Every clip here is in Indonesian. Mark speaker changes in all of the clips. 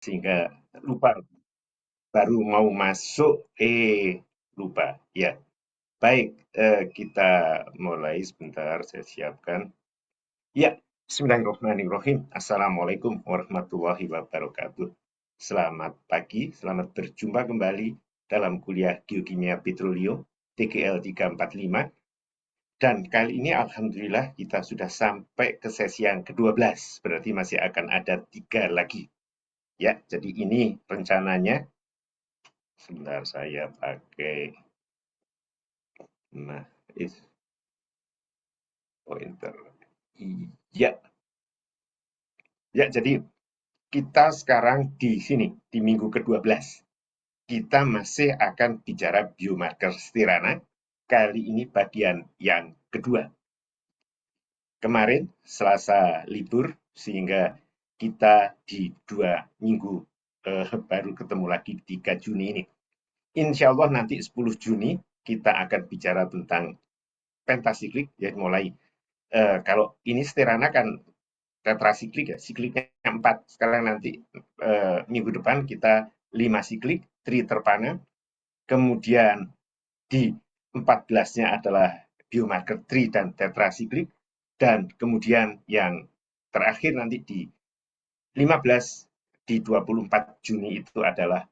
Speaker 1: sehingga lupa baru mau masuk, lupa. Ya, baik, kita mulai sebentar, saya siapkan. Ya, bismillahirrahmanirrahim. Assalamualaikum warahmatullahi wabarakatuh. Selamat pagi, selamat berjumpa kembali dalam kuliah Geokimia Petroleum TGL 345. Dan kali ini alhamdulillah kita sudah sampai ke sesi yang ke-12, berarti masih akan ada 3 lagi. Ya, jadi ini rencananya, sebentar saya pakai, nah, is pointer. Iya, ya jadi kita sekarang di sini, di minggu ke-12. Kita masih akan bicara biomarker stirana, kali ini bagian yang kedua. Kemarin Selasa libur, sehingga kita di 2 minggu baru ketemu lagi 3 Juni ini. Insya Allah nanti 10 Juni kita akan bicara tentang pentasiklik, ya mulai kalau ini stirana kan tetrasiklik ya, sikliknya 4. Sekarang nanti minggu depan kita 5 siklik, triterpana. Kemudian di 14-nya adalah biomarker tri dan tetrasiklik. Dan kemudian yang terakhir nanti di 15, di 24 Juni itu adalah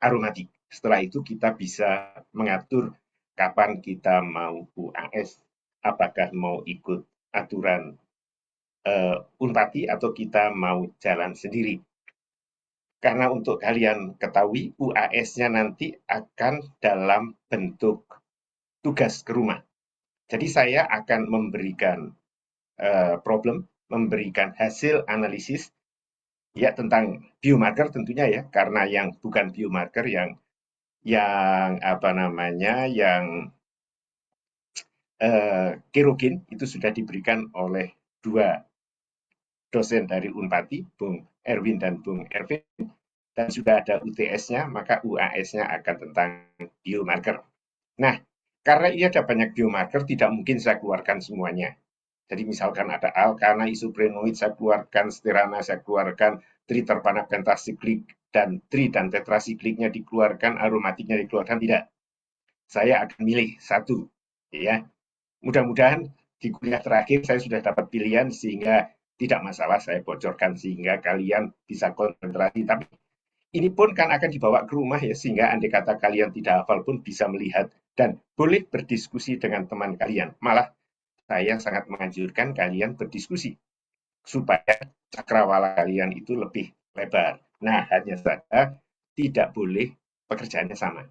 Speaker 1: aromatik. Setelah itu kita bisa mengatur kapan kita mau UAS, apakah mau ikut aturan Unpati atau kita mau jalan sendiri. Karena untuk kalian ketahui, UAS-nya nanti akan dalam bentuk tugas ke rumah. Jadi saya akan memberikan problem, memberikan hasil analisis ya tentang biomarker tentunya ya, karena yang bukan biomarker yang apa namanya yang kerogen itu sudah diberikan oleh 2 dosen dari Unpati, Bung Erwin dan Bung Ervin, dan sudah ada UTS-nya, maka UAS-nya akan tentang biomarker. Nah, karena ini ada banyak biomarker, tidak mungkin saya keluarkan semuanya. Jadi misalkan ada alkana, isoprenoid, saya keluarkan stirana, saya keluarkan triterpana pentasiklik, dan tri dan tetrasikliknya dikeluarkan, aromatiknya dikeluarkan, tidak. Saya akan milih satu. Ya, mudah-mudahan di kuliah terakhir saya sudah dapat pilihan sehingga tidak masalah saya bocorkan sehingga kalian bisa konsentrasi. Tapi ini pun kan akan dibawa ke rumah ya sehingga andai kata kalian tidak hafal pun bisa melihat dan boleh berdiskusi dengan teman kalian. Malah saya sangat menganjurkan kalian berdiskusi supaya cakrawala kalian itu lebih lebar. Nah, hanya saja tidak boleh pekerjaannya sama.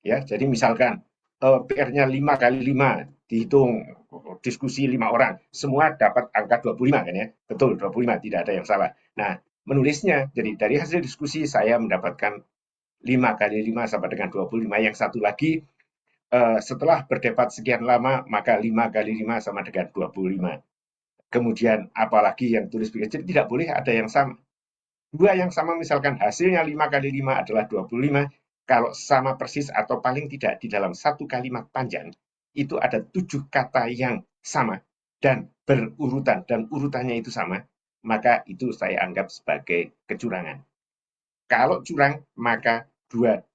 Speaker 1: Ya, jadi misalkan PR-nya 5 kali 5 dihitung diskusi 5 orang, semua dapat angka 25 kan ya. Betul, 25, tidak ada yang salah. Nah, menulisnya jadi dari hasil diskusi saya mendapatkan 5 kali 5 sama dengan 25. Yang satu lagi setelah berdebat sekian lama maka 5 kali 5 sama dengan 25. Kemudian apalagi yang tulis begitu, jadi tidak boleh ada yang sama. Dua yang sama misalkan hasilnya 5 kali 5 adalah 25, kalau sama persis atau paling tidak di dalam satu kalimat panjang, itu ada 7 kata yang sama dan berurutan, dan urutannya itu sama, maka itu saya anggap sebagai kecurangan. Kalau curang, maka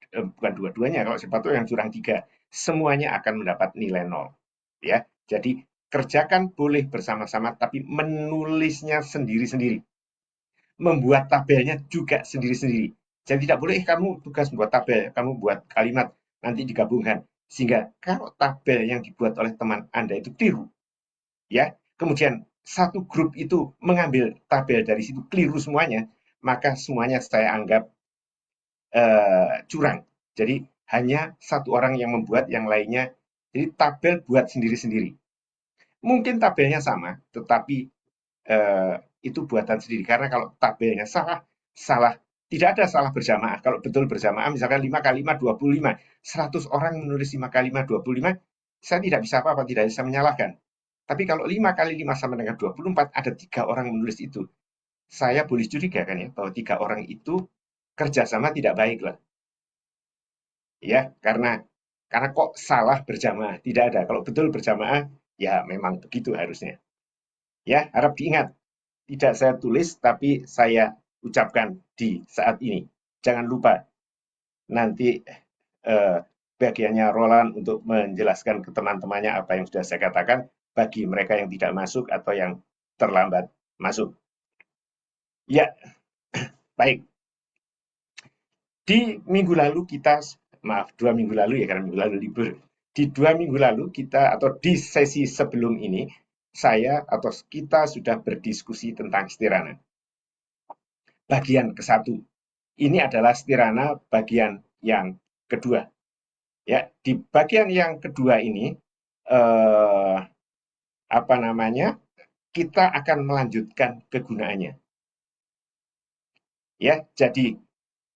Speaker 1: bukan dua-duanya, kalau sepatu yang curang 3, semuanya akan mendapat nilai 0. Ya, jadi kerjakan boleh bersama-sama, tapi menulisnya sendiri-sendiri, membuat tabelnya juga sendiri-sendiri. Jadi tidak boleh kamu tugas membuat tabel, kamu buat kalimat, nanti digabungkan. Sehingga kalau tabel yang dibuat oleh teman Anda itu keliru, ya, kemudian satu grup itu mengambil tabel dari situ keliru semuanya, maka semuanya saya anggap curang. Jadi hanya satu orang yang membuat, yang lainnya, jadi tabel buat sendiri-sendiri. Mungkin tabelnya sama, tetapi eh, itu buatan sendiri. Karena kalau tabelnya salah, salah tidak ada salah berjamaah. Kalau betul berjamaah, misalkan 5 kali 5, 25. 100 orang menulis 5 kali 5, 25, saya tidak bisa apa-apa, tidak bisa menyalahkan. Tapi kalau 5 kali 5 sama dengan 24, ada 3 orang menulis itu. Saya boleh curiga kan ya, bahwa 3 orang itu kerjasama tidak baik lah. Ya, karena kok salah berjamaah? Tidak ada. Kalau betul berjamaah, ya memang begitu harusnya. Ya, harap diingat. Tidak saya tulis, tapi saya ucapkan di saat ini. Jangan lupa nanti bagiannya Roland untuk menjelaskan ke teman-temannya apa yang sudah saya katakan bagi mereka yang tidak masuk atau yang terlambat masuk. Ya, baik. Di minggu lalu kita, maaf, 2 minggu lalu ya, karena minggu lalu libur. Di 2 minggu lalu kita, atau di sesi sebelum ini, saya atau kita sudah berdiskusi tentang stirana. Bagian ke-1. Ini adalah stirana bagian yang kedua. Ya, di bagian yang kedua ini, apa namanya, kita akan melanjutkan kegunaannya. Ya, jadi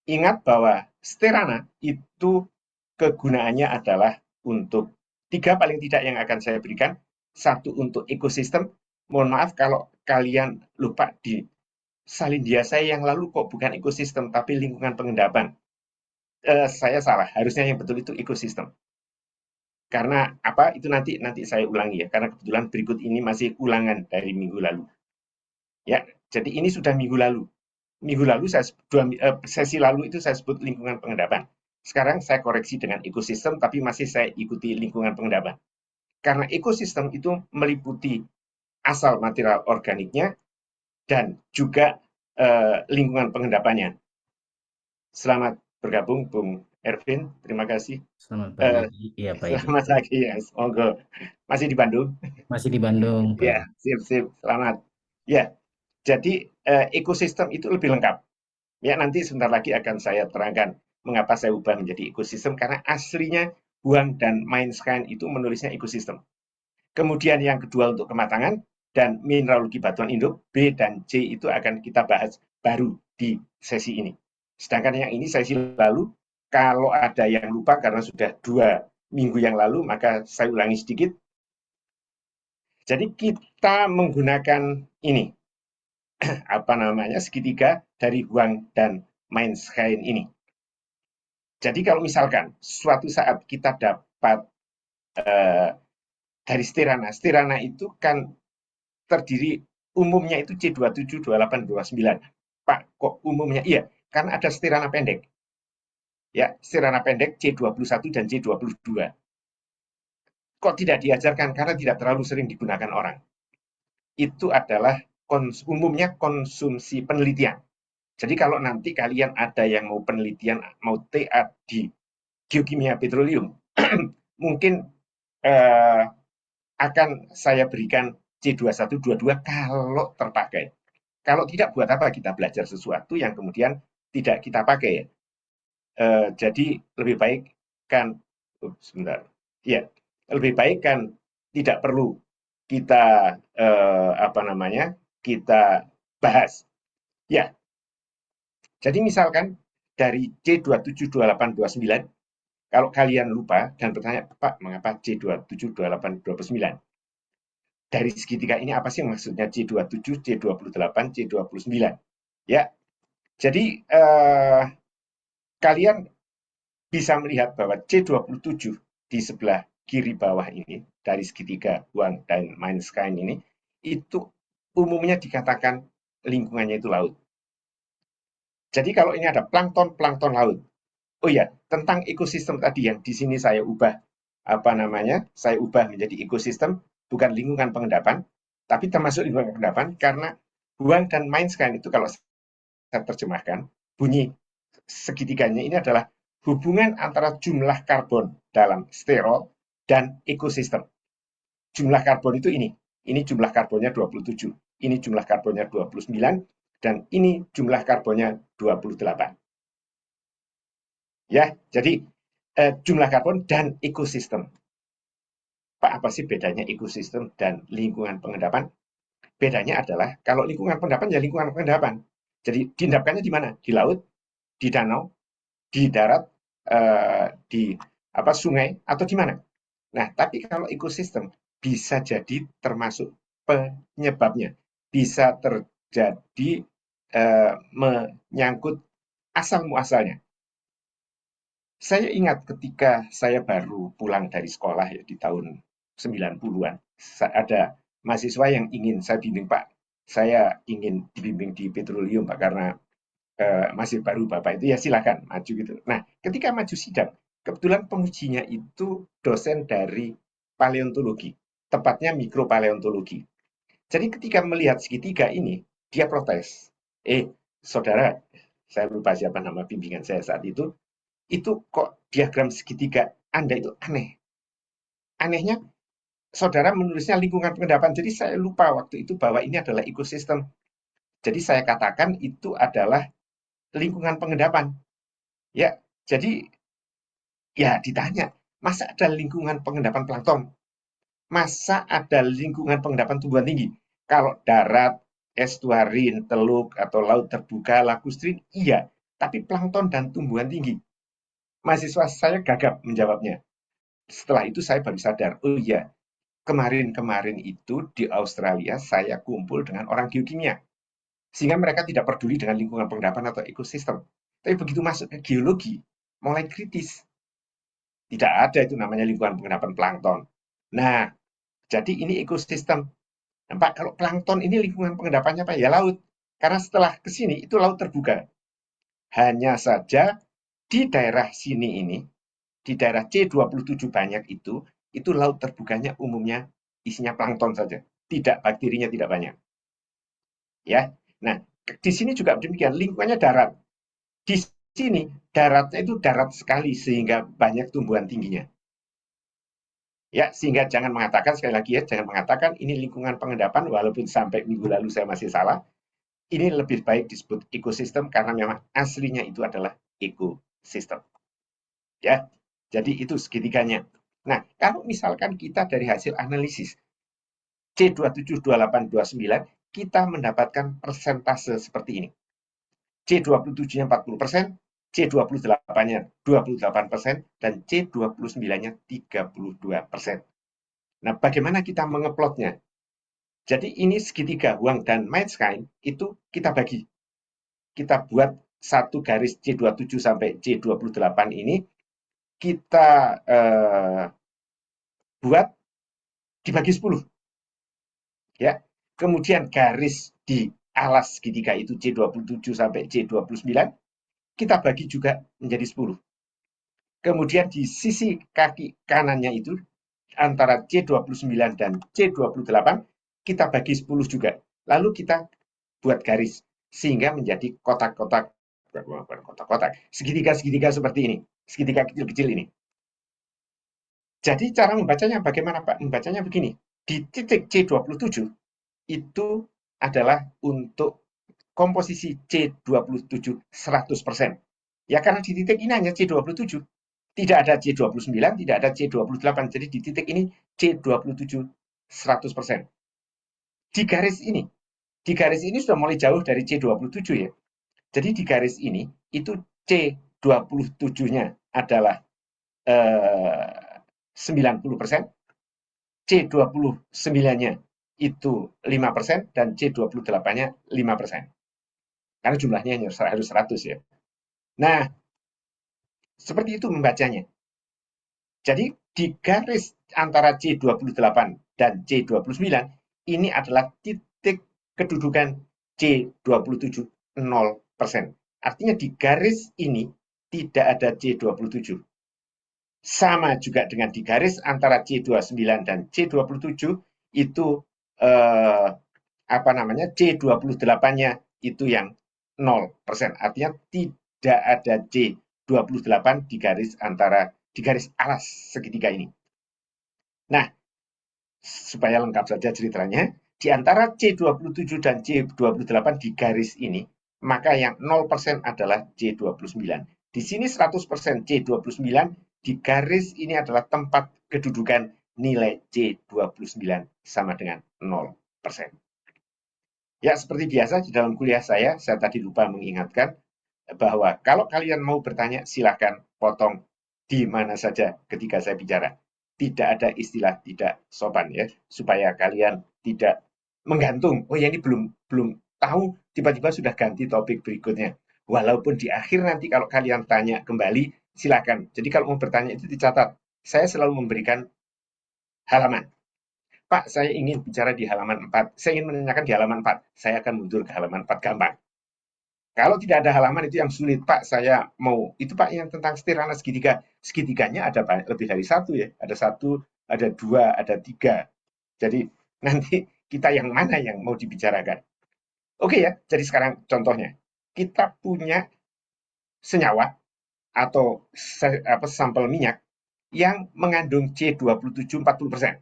Speaker 1: ingat bahwa stirana itu kegunaannya adalah untuk 3 paling tidak yang akan saya berikan. 1 untuk ekosistem. Mohon maaf kalau kalian lupa di salindia saya yang lalu kok bukan ekosistem tapi lingkungan pengendapan. Saya salah, harusnya yang betul itu ekosistem. Karena apa? Itu nanti saya ulangi ya, karena kebetulan berikut ini masih ulangan dari minggu lalu. Ya, jadi ini sudah minggu lalu. Minggu lalu sesi lalu itu saya sebut lingkungan pengendapan. Sekarang saya koreksi dengan ekosistem, tapi masih saya ikuti lingkungan pengendapan. Karena ekosistem itu meliputi asal material organiknya dan juga lingkungan pengendapannya. Selamat bergabung, Bung Ervin. Terima kasih.
Speaker 2: Selamat pagi. Iya, baik.
Speaker 1: Selamat pagi ya, semoga masih di Bandung.
Speaker 2: Masih di Bandung, Pak.
Speaker 1: Ya, sip-sip. Selamat. Ya, jadi ekosistem itu lebih lengkap. Ya, nanti sebentar lagi akan saya terangkan mengapa saya ubah menjadi ekosistem, karena aslinya Huang dan Mainscan itu menulisnya ekosistem. Kemudian yang kedua untuk kematangan dan mineralogi batuan induk, B dan C itu akan kita bahas baru di sesi ini. Sedangkan yang ini sesi lalu, kalau ada yang lupa karena sudah 2 minggu yang lalu, maka saya ulangi sedikit. Jadi kita menggunakan ini, apa namanya, segitiga dari Huang dan Mainscan ini. Jadi kalau misalkan suatu saat kita dapat dari stirana, stirana itu kan terdiri umumnya itu C27, 28, 29. Pak, kok umumnya? Iya, karena ada stirana pendek. Ya, stirana pendek C21 dan C22. Kok tidak diajarkan? Karena tidak terlalu sering digunakan orang. Itu adalah umumnya konsumsi penelitian. Jadi kalau nanti kalian ada yang mau penelitian, mau TA di geokimia petroleum, mungkin akan saya berikan C21, 22 kalau terpakai. Kalau tidak, buat apa kita belajar sesuatu yang kemudian tidak kita pakai? Jadi lebih baik kan, sebentar, ya, lebih baik kan tidak perlu kita apa namanya, kita bahas. Ya, jadi misalkan dari C27, 28, 29, kalau kalian lupa dan bertanya, Pak, mengapa C27, 28, 29? Dari segitiga ini apa sih maksudnya C27, C28, C29? Ya, jadi kalian bisa melihat bahwa C27 di sebelah kiri bawah ini, dari segitiga Huang dan Mainscan ini, itu umumnya dikatakan lingkungannya itu laut. Jadi kalau ini ada plankton laut. Oh ya, tentang ekosistem tadi yang di sini saya ubah, apa namanya, saya ubah menjadi ekosistem, bukan lingkungan pengendapan, tapi termasuk lingkungan pengendapan, karena Huang dan Mainscan itu kalau saya terjemahkan, bunyi segitiganya ini adalah hubungan antara jumlah karbon dalam sterol dan ekosistem. Jumlah karbon itu ini jumlah karbonnya 27, ini jumlah karbonnya 29, dan ini jumlah karbonnya 28. Ya, jadi jumlah karbon dan ekosistem. Pak, apa sih bedanya ekosistem dan lingkungan pengendapan? Bedanya adalah kalau lingkungan pengendapan ya lingkungan pengendapan. Jadi diendapkannya di mana? Di laut, di danau, di darat, di apa sungai atau di mana. Nah, tapi kalau ekosistem bisa jadi termasuk penyebabnya, bisa terjadi menyangkut asal muasalnya. Saya ingat ketika saya baru pulang dari sekolah ya di tahun 90-an, ada mahasiswa yang ingin saya bimbing, Pak. Saya ingin dibimbing di petroleum, Pak, karena masih baru Bapak itu ya silakan maju gitu. Nah, ketika maju sidang, kebetulan pengujinya itu dosen dari paleontologi, tepatnya mikropaleontologi. Jadi ketika melihat segitiga ini, dia protes. Saudara, saya lupa siapa nama bimbingan saya saat itu kok diagram segitiga Anda itu aneh. Anehnya, saudara menulisnya lingkungan pengendapan, jadi saya lupa waktu itu bahwa ini adalah ekosistem. Jadi saya katakan itu adalah lingkungan pengendapan. Ya, jadi ya ditanya, masa ada lingkungan pengendapan plankton? Masa ada lingkungan pengendapan tumbuhan tinggi? Kalau darat, estuarin, teluk, atau laut terbuka, lagustrin, iya. Tapi plankton dan tumbuhan tinggi. Mahasiswa saya gagap menjawabnya. Setelah itu saya baru sadar, oh iya, kemarin-kemarin itu di Australia saya kumpul dengan orang geokimia. Sehingga mereka tidak peduli dengan lingkungan pengendapan atau ekosistem. Tapi begitu masuk ke geologi, mulai kritis. Tidak ada itu namanya lingkungan pengendapan plankton. Nah, jadi ini ekosistem. Nah, Pak, kalau plankton ini lingkungan pengendapannya apa? Ya laut. Karena setelah ke sini itu laut terbuka. Hanya saja di daerah sini ini, di daerah C27 banyak itu laut terbukanya umumnya isinya plankton saja. Tidak, bakterinya tidak banyak. Ya. Nah, di sini juga demikian, lingkungannya darat. Di sini daratnya itu darat sekali sehingga banyak tumbuhan tingginya. Ya, sehingga jangan mengatakan, sekali lagi ya, jangan mengatakan ini lingkungan pengendapan, walaupun sampai minggu lalu saya masih salah, ini lebih baik disebut ekosistem karena memang aslinya itu adalah ekosistem. Ya, jadi itu segitiganya. Nah, kalau misalkan kita dari hasil analisis C27, 28, 29, kita mendapatkan persentase seperti ini. C27-nya 40%, C28-nya 28%, dan C29-nya 32%. Nah, bagaimana kita mengeplotnya? Jadi ini segitiga Huang dan Metzger itu kita bagi. Kita buat satu garis C27 sampai C28 ini kita buat dibagi 10. Ya. Kemudian garis di alas segitiga itu C27 sampai C29 kita bagi juga menjadi 10. Kemudian di sisi kaki kanannya itu antara C29 dan C28 kita bagi 10 juga. Lalu kita buat garis sehingga menjadi kotak-kotak, bukan kotak-kotak, segitiga-segitiga seperti ini, segitiga kecil-kecil ini. Jadi cara membacanya bagaimana Pak? Membacanya begini, di titik C27 itu adalah untuk komposisi C27 100%. Ya karena di titik ini hanya C27. Tidak ada C29, tidak ada C28. Jadi di titik ini C27 100%. Di garis ini sudah mulai jauh dari C27 ya. Jadi di garis ini itu C27-nya adalah 90%, C29-nya itu 5%, dan C28-nya 5%. Karena jumlahnya harus 100 ya. Nah, seperti itu membacanya. Jadi di garis antara C28 dan C29 ini adalah titik kedudukan C27 0%. Artinya di garis ini tidak ada C27. Sama juga dengan di garis antara C29 dan C27 itu C28-nya itu yang 0%. Artinya tidak ada C28 di garis alas segitiga ini. Nah, supaya lengkap saja ceritanya, di antara C27 dan C28 di garis ini, maka yang 0% adalah C29. Di sini 100% C29, di garis ini adalah tempat kedudukan nilai C29 sama dengan 0%. Ya, seperti biasa di dalam kuliah saya tadi lupa mengingatkan bahwa kalau kalian mau bertanya, silahkan potong di mana saja ketika saya bicara. Tidak ada istilah tidak sopan ya, supaya kalian tidak menggantung. Oh ya ini belum belum tahu, tiba-tiba sudah ganti topik berikutnya. Walaupun di akhir nanti kalau kalian tanya kembali, silakan. Jadi kalau mau bertanya itu dicatat. Saya selalu memberikan halaman. Pak, saya ingin bicara di halaman 4. Saya ingin menanyakan di halaman 4. Saya akan mundur ke halaman 4 gampang. Kalau tidak ada halaman itu yang sulit, Pak. Saya mau itu Pak yang tentang stirana segitiga. Segitiganya ada lebih dari satu ya. Ada satu, ada dua, ada tiga. Jadi nanti kita yang mana yang mau dibicarakan. Oke ya. Jadi sekarang contohnya kita punya senyawa atau sampel minyak yang mengandung C27 40%,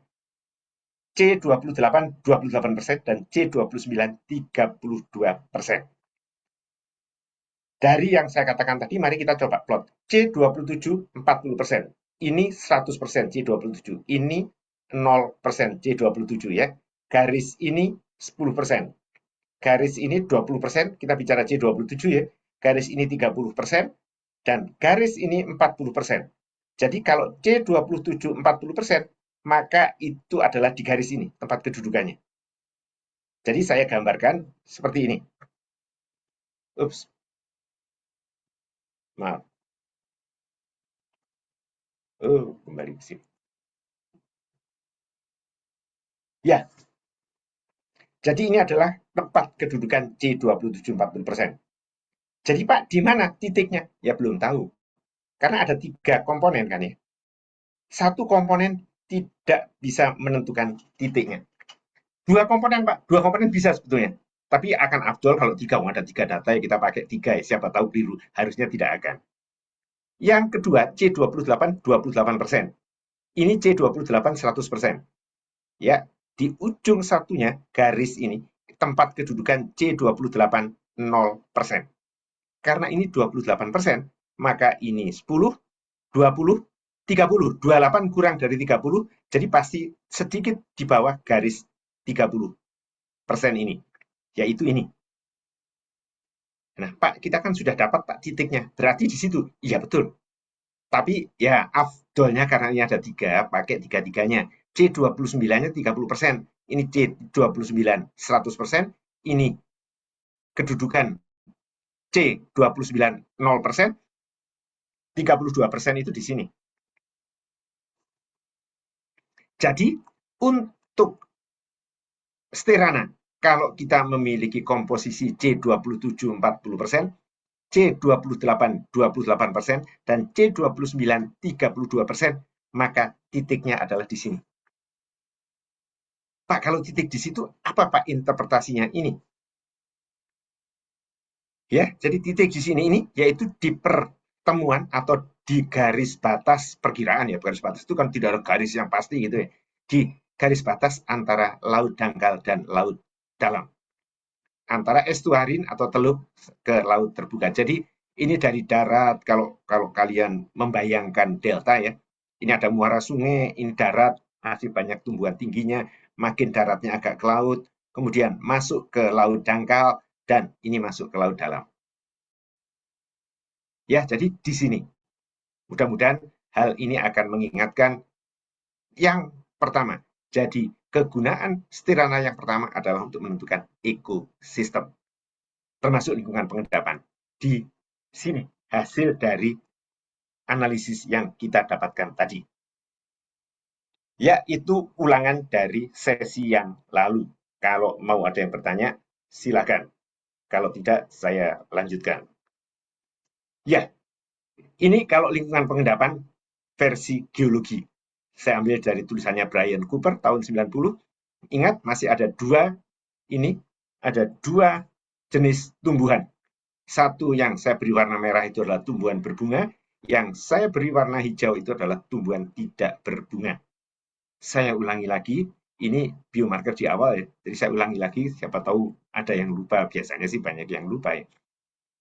Speaker 1: C28 28% dan C29 32%. Dari yang saya katakan tadi, mari kita coba plot. C27 40%. Ini 100% C27. Ini 0% C27 ya. Garis ini 10%. Garis ini 20%, kita bicara C27 ya. Garis ini 30%, dan garis ini 40%. Jadi kalau C27 40%, maka itu adalah di garis ini, tempat kedudukannya. Jadi saya gambarkan seperti ini. Ups, maaf. Oh, kembali ke sini. Ya, jadi ini adalah tempat kedudukan C27 40%. Jadi Pak, di mana titiknya? Ya belum tahu. Karena ada 3 komponen kan ya. Satu komponen tidak bisa menentukan titiknya. 2 komponen Pak, 2 komponen bisa sebetulnya. Tapi akan afdol kalau 3, ada 3 data ya kita pakai 3 ya. Siapa tahu keliru, harusnya tidak akan. Yang kedua, C28 28%. Ini C28 100%. Ya, di ujung satunya garis ini tempat kedudukan C28 0%. Karena ini 28%, maka ini 10, 20, 30. 28 kurang dari 30, jadi pasti sedikit di bawah garis 30% ini, yaitu ini. Nah, Pak, kita kan sudah dapat Pak titiknya, berarti di situ. Iya, betul. Tapi ya afdolnya karena ini ada 3, pakai 3-3-nya. C29-nya 30%, ini C29 100%, ini kedudukan C29 0%, 32% itu di sini. Jadi untuk stirana, kalau kita memiliki komposisi C27 40%, C28 28%, dan C29 32%, maka titiknya adalah di sini. Pak, kalau titik di situ, apa Pak interpretasinya ini? Ya, jadi titik di sini ini yaitu di pertemuan atau di garis batas perkiraan ya. Garis batas itu kan tidak ada garis yang pasti gitu ya. Di garis batas antara laut dangkal dan laut dalam. Antara estuarin atau teluk ke laut terbuka. Jadi ini dari darat, kalau kalian membayangkan delta ya. Ini ada muara sungai, ini darat, masih banyak tumbuhan tingginya, makin daratnya agak ke laut, kemudian masuk ke laut dangkal, dan ini masuk ke laut dalam. Ya, jadi di sini. Mudah-mudahan hal ini akan mengingatkan yang pertama. Jadi kegunaan stirana yang pertama adalah untuk menentukan ekosistem, termasuk lingkungan pengendapan. Di sini hasil dari analisis yang kita dapatkan tadi. Ya, itu ulangan dari sesi yang lalu. Kalau mau ada yang bertanya, silakan. Kalau tidak, saya lanjutkan. Ya, ini kalau lingkungan pengendapan versi geologi. Saya ambil dari tulisannya Brian Cooper tahun 90. Ingat, masih ada ada dua jenis tumbuhan. Satu yang saya beri warna merah itu adalah tumbuhan berbunga, yang saya beri warna hijau itu adalah tumbuhan tidak berbunga. Saya ulangi lagi, ini biomarker di awal ya, jadi saya ulangi lagi, siapa tahu ada yang lupa, biasanya sih banyak yang lupa ya.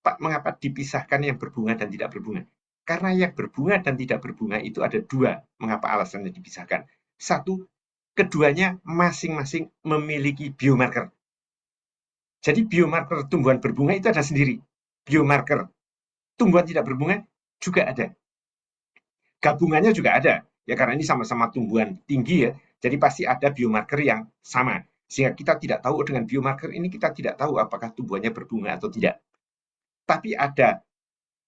Speaker 1: Pak, mengapa dipisahkan yang berbunga dan tidak berbunga? Karena yang berbunga dan tidak berbunga itu ada 2, mengapa alasannya dipisahkan. Satu, keduanya masing-masing memiliki biomarker. Jadi biomarker tumbuhan berbunga itu ada sendiri. Biomarker tumbuhan tidak berbunga juga ada. Gabungannya juga ada. Ya karena ini sama-sama tumbuhan tinggi ya. Jadi pasti ada biomarker yang sama. Sehingga kita tidak tahu dengan biomarker ini kita tidak tahu apakah tumbuhannya berbunga atau tidak. Tapi ada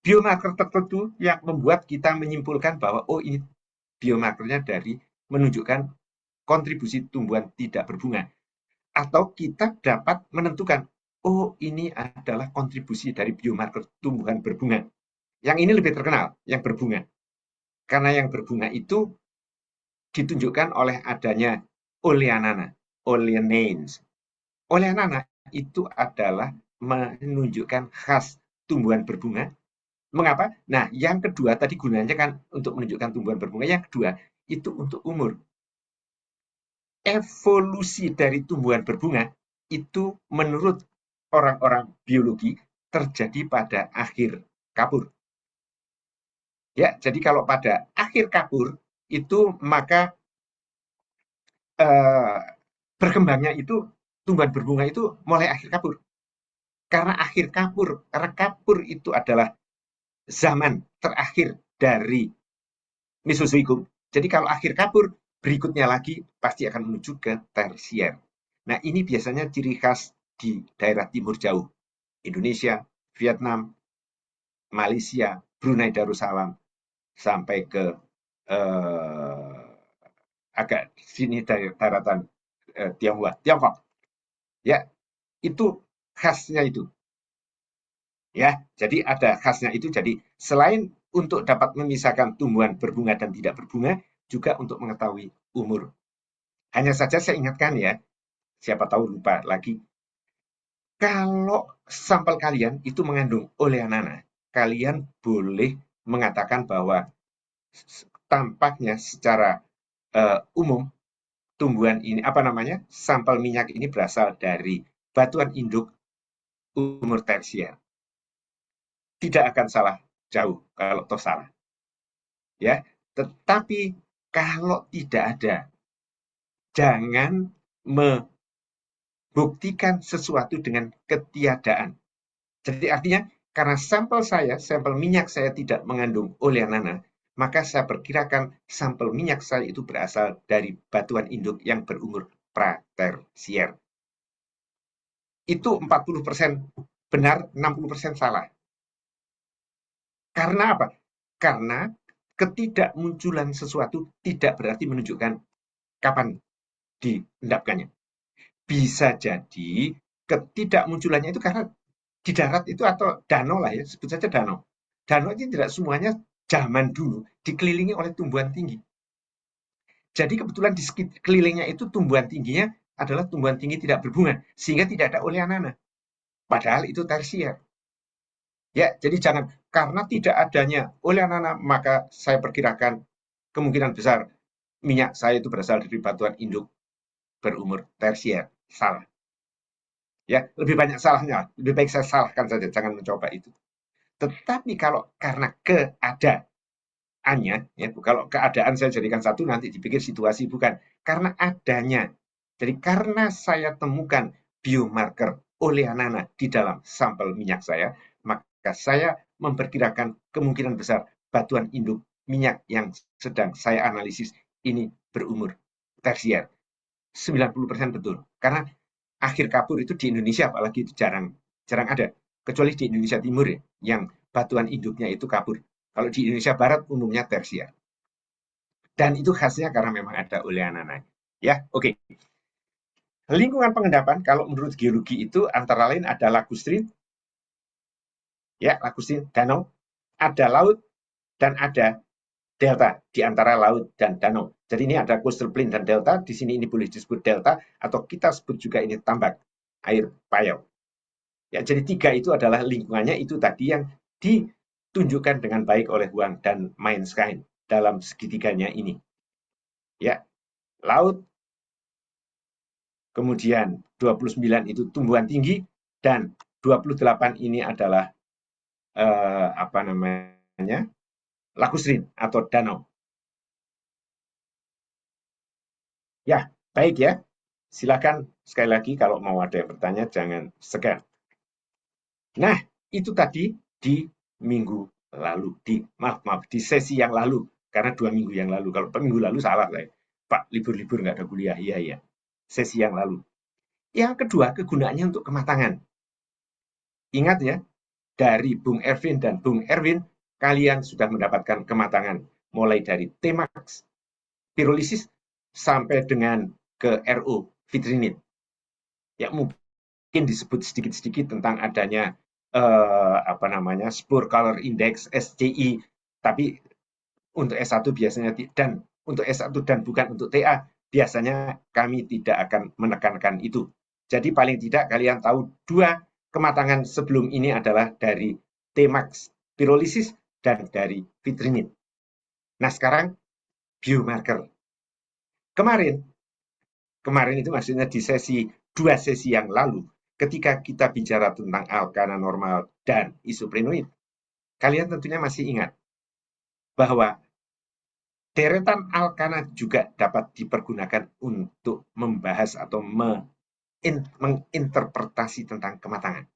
Speaker 1: biomarker tertentu yang membuat kita menyimpulkan bahwa oh ini biomarkernya dari menunjukkan kontribusi tumbuhan tidak berbunga. Atau kita dapat menentukan, oh ini adalah kontribusi dari biomarker tumbuhan berbunga. Yang ini lebih terkenal, yang berbunga. Karena yang berbunga itu ditunjukkan oleh adanya oleanana, oleanains. Oleanana itu adalah menunjukkan khas tumbuhan berbunga. Mengapa? Nah, yang kedua tadi gunanya kan untuk menunjukkan tumbuhan berbunga. Yang kedua itu untuk umur. Evolusi dari tumbuhan berbunga itu menurut orang-orang biologi terjadi pada akhir kapur. Ya, jadi kalau pada akhir kapur itu maka berkembangnya itu tumbuhan berbunga itu mulai akhir kapur. Karena akhir kapur, karena kapur itu adalah zaman terakhir dari Mesozoikum. Jadi kalau akhir kapur, berikutnya lagi pasti akan menuju ke tersier. Nah, ini biasanya ciri khas di daerah timur jauh. Indonesia, Vietnam, Malaysia, Brunei Darussalam, sampai ke agak sini daratan Tiongkok. Ya, itu khasnya itu. Ya, jadi ada khasnya itu. Jadi selain untuk dapat memisahkan tumbuhan berbunga dan tidak berbunga, juga untuk mengetahui umur. Hanya saja saya ingatkan ya, siapa tahu lupa lagi. Kalau sampel kalian itu mengandung oleanana, kalian boleh mengatakan bahwa tampaknya secara umum tumbuhan ini apa namanya sampel minyak ini berasal dari batuan induk umur tersier. Tidak akan salah jauh kalau toh salah. Ya, tetapi kalau tidak ada, jangan membuktikan sesuatu dengan ketiadaan. Jadi artinya karena sampel minyak saya tidak mengandung oleanana, maka saya perkirakan sampel minyak saya itu berasal dari batuan induk yang berumur pratersier. Itu 40% benar, 60% salah. Karena apa? Karena ketidakmunculan sesuatu tidak berarti menunjukkan kapan diendapkannya. Bisa jadi ketidakmunculannya itu karena di darat itu atau danau lah ya, sebut saja danau. Danau itu tidak semuanya zaman dulu dikelilingi oleh tumbuhan tinggi. Jadi kebetulan di sekelilingnya itu tumbuhan tingginya adalah tumbuhan tinggi tidak berbunga, sehingga tidak ada oleanana. Padahal itu tersier. Ya, jadi jangan karena tidak adanya oleanana maka saya perkirakan kemungkinan besar minyak saya itu berasal dari batuan induk berumur tersier. Salah. Ya, lebih banyak salahnya. Lebih baik saya salahkan saja, jangan mencoba itu. Tetapi kalau karena keadaannya, ya, kalau keadaan saya jadikan satu nanti dipikir situasi bukan karena adanya. Jadi karena saya temukan biomarker oleanana di dalam sampel minyak saya, maka saya memperkirakan kemungkinan besar batuan induk minyak yang sedang saya analisis ini berumur tersier. 90% betul. Karena akhir kapur itu di Indonesia apalagi itu jarang ada. Kecuali di Indonesia Timur ya, yang batuan induknya itu kapur. Kalau di Indonesia Barat umumnya tersier. Dan itu khasnya karena memang ada oleanana. Ya, oke. Lingkungan pengendapan kalau menurut geologi itu antara lain ada lagustrin, ya lagustrin danau, ada laut dan ada delta di antara laut dan danau. Jadi ini ada coastal plain dan delta, di sini ini boleh disebut delta atau kita sebut juga ini tambak air payau. Ya, jadi tiga itu adalah lingkungannya itu tadi yang ditunjukkan dengan baik oleh Huang dan Mainstein dalam segitiganya ini. Ya, laut, kemudian 29 itu tumbuhan tinggi dan 28 ini adalah apa namanya? Lagustrin atau danau. Ya, baik ya. Silakan sekali lagi kalau mau ada yang bertanya jangan segan. Nah, itu tadi di minggu lalu, maaf, di sesi yang lalu, karena 2 minggu yang lalu. Kalau minggu lalu salah saya. Pak, libur-libur nggak ada kuliah. Iya, iya. Sesi yang lalu. Yang kedua, kegunaannya untuk kematangan. Ingat ya, dari Bung Erwin dan Bung Erwin, kalian sudah mendapatkan kematangan. Mulai dari Tmax, pirolisis, sampai dengan ke RO, vitrinit. Ya, mungkin mungkin disebut sedikit-sedikit tentang adanya Spur Color Index SCI, tapi untuk S1 biasanya dan untuk S1 dan bukan untuk TA biasanya kami tidak akan menekankan itu. Jadi paling tidak kalian tahu dua kematangan sebelum ini adalah dari Tmax pirolisis dan dari vitrinit. Nah sekarang biomarker. Kemarin itu maksudnya di dua sesi yang lalu, ketika kita bicara tentang alkana normal dan isoprenoid, kalian tentunya masih ingat bahwa deretan alkana juga dapat dipergunakan untuk membahas atau menginterpretasi tentang kematangan.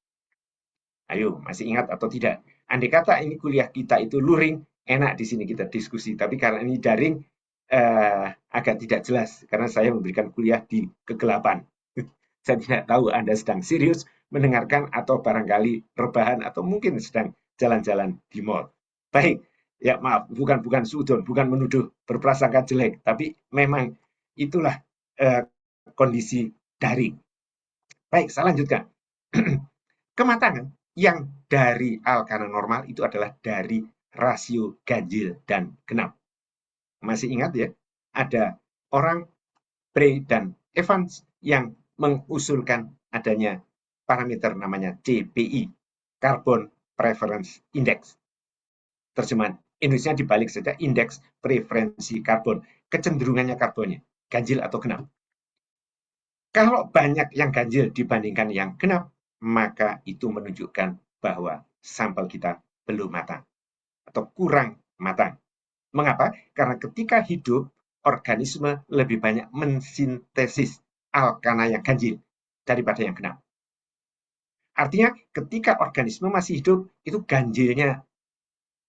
Speaker 1: Ayo, masih ingat atau tidak? Andai kata ini kuliah kita itu luring, enak di sini kita diskusi. Tapi karena ini daring, agak tidak jelas karena saya memberikan kuliah di kegelapan. Saya tidak tahu Anda sedang serius mendengarkan atau barangkali rebahan atau mungkin sedang jalan-jalan di mall. Baik, ya maaf, bukan suudon, bukan menuduh berprasangka jelek, tapi memang itulah kondisi daring. Baik, saya lanjutkan. Kematangan yang dari alkana normal itu adalah dari rasio ganjil dan genap. Masih ingat ya? Ada orang Bray dan Evans yang mengusulkan adanya parameter namanya CPI, Carbon Preference Index. Terjemahan Indonesia dibalik saja indeks preferensi karbon, kecenderungannya karbonnya, ganjil atau genap. Kalau banyak yang ganjil dibandingkan yang genap, maka itu menunjukkan bahwa sampel kita belum matang atau kurang matang. Mengapa? Karena ketika hidup, organisme lebih banyak mensintesis alkana yang ganjil daripada yang genap. Artinya ketika organisme masih hidup, itu ganjilnya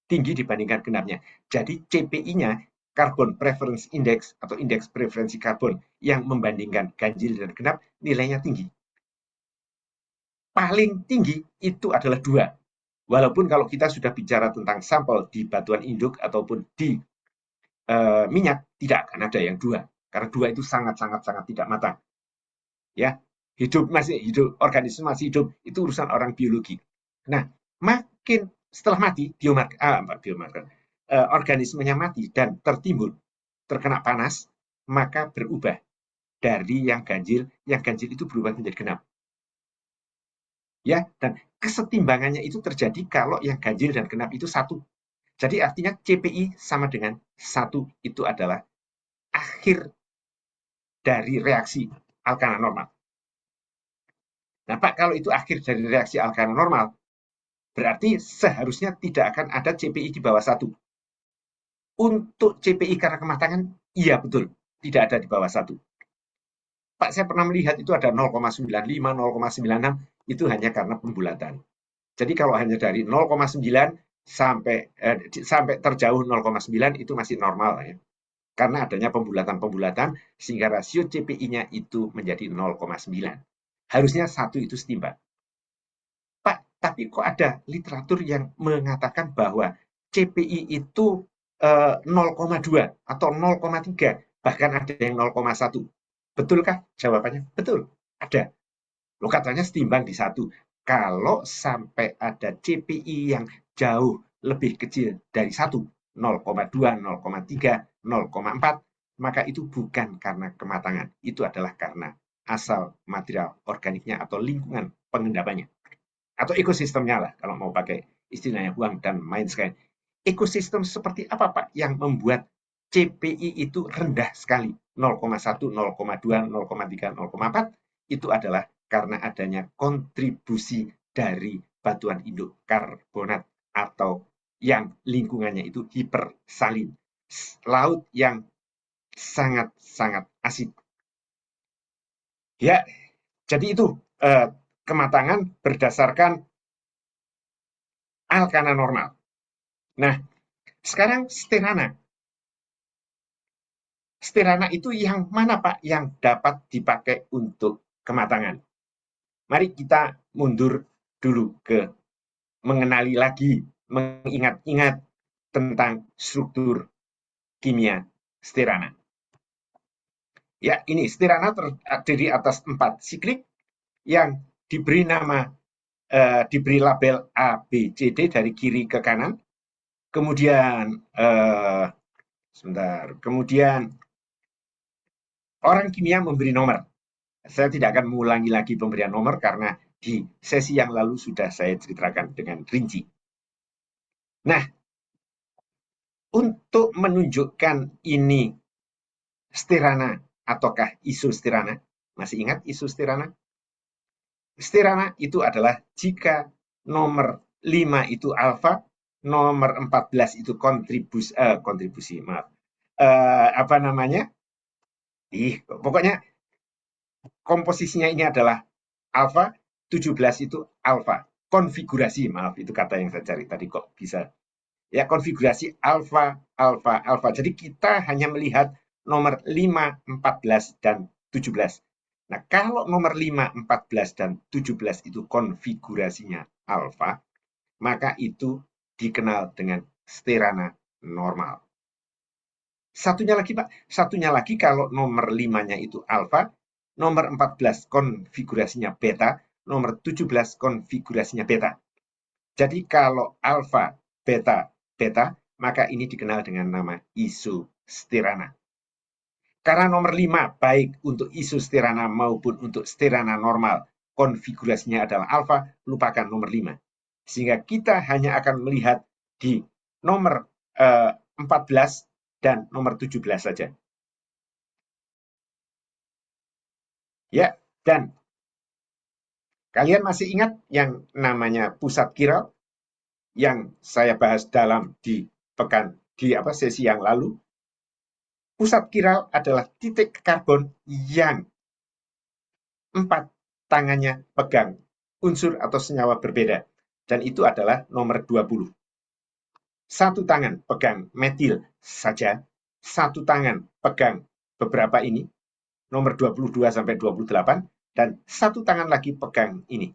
Speaker 1: tinggi dibandingkan genapnya. Jadi CPI-nya, Carbon Preference Index atau indeks preferensi karbon yang membandingkan ganjil dan genap, nilainya tinggi. Paling tinggi itu adalah 2. Walaupun kalau kita sudah bicara tentang sampel di batuan induk ataupun di minyak, tidak akan ada yang 2. Karena 2 itu sangat-sangat tidak matang. Ya, organisme masih hidup, itu urusan orang biologi. Nah, makin setelah mati, organismenya mati dan terkena panas, maka berubah dari yang ganjil itu berubah menjadi genap. Ya, dan kesetimbangannya itu terjadi kalau yang ganjil dan genap itu satu. Jadi artinya CPI sama dengan 1 itu adalah akhir dari reaksi alkana normal. Nah, Pak, kalau itu akhir dari reaksi alkana normal, berarti seharusnya tidak akan ada CPI di bawah 1. Untuk CPI karena kematangan, iya betul, tidak ada di bawah 1. Pak, saya pernah melihat itu ada 0,95, 0,96, itu hanya karena pembulatan. Jadi kalau hanya dari 0,9 sampai terjauh 0,9 itu masih normal ya. Karena adanya pembulatan-pembulatan sehingga rasio CPI-nya itu menjadi 0,9. Harusnya 1 itu setimbang. Pak, tapi kok ada literatur yang mengatakan bahwa CPI itu 0,2 atau 0,3, bahkan ada yang 0,1. Betulkah? Jawabannya betul, ada. Loh, katanya setimbang di 1. Kalau sampai ada CPI yang jauh lebih kecil dari 1, 0,2, 0,3, 0,4, maka itu bukan karena kematangan. Itu adalah karena asal material organiknya atau lingkungan pengendapannya. Atau ekosistemnya lah, kalau mau pakai istilahnya Huang dan main sekali. Ekosistem seperti apa Pak yang membuat CPI itu rendah sekali, 0,1, 0,2, 0,3, 0,4, itu adalah karena adanya kontribusi dari batuan induk karbonat atau yang lingkungannya itu hipersalin, laut yang sangat-sangat asid. Ya, jadi itu kematangan berdasarkan alkana normal. Nah, sekarang stirana. Stirana itu yang mana Pak yang dapat dipakai untuk kematangan? Mari kita mundur dulu ke mengenali lagi, mengingat-ingat tentang struktur kimia stirana. Ya, ini stirana terdiri atas 4 siklik yang diberi nama, diberi label A, B, C, D dari kiri ke kanan. Kemudian, sebentar, kemudian orang kimia memberi nomor. Saya tidak akan mengulangi lagi pemberian nomor karena di sesi yang lalu sudah saya ceritakan dengan rinci. Nah, untuk menunjukkan ini stirana ataukah isostirana, masih ingat isostirana? Stirana itu adalah jika nomor 5 itu alfa, nomor 14 itu kontribusi, maaf. Apa namanya? Pokoknya komposisinya ini adalah alfa, 17 itu alfa. Konfigurasi, maaf itu kata yang saya cari tadi kok bisa. Ya, konfigurasi alfa, alfa, alfa. Jadi kita hanya melihat nomor 5, 14, dan 17. Nah, kalau nomor 5, 14, dan 17 itu konfigurasinya alfa, maka itu dikenal dengan stirana normal. Satunya lagi, Pak. Satunya lagi kalau nomor 5-nya itu alfa, nomor 14 konfigurasinya beta, nomor 17 konfigurasinya beta. Jadi kalau alfa, beta, beta, maka ini dikenal dengan nama isostirana. Karena nomor 5 baik untuk isostirana maupun untuk stirana normal, konfigurasinya adalah alfa, lupakan nomor 5. Sehingga kita hanya akan melihat di nomor 14 dan nomor 17 saja. Ya, dan kalian masih ingat yang namanya pusat kiral yang saya bahas dalam di sesi yang lalu? Pusat kiral adalah titik karbon yang 4 tangannya pegang unsur atau senyawa berbeda. Dan itu adalah nomor 20. Satu tangan pegang metil saja, satu tangan pegang beberapa ini, nomor 22 sampai 28, dan satu tangan lagi pegang ini.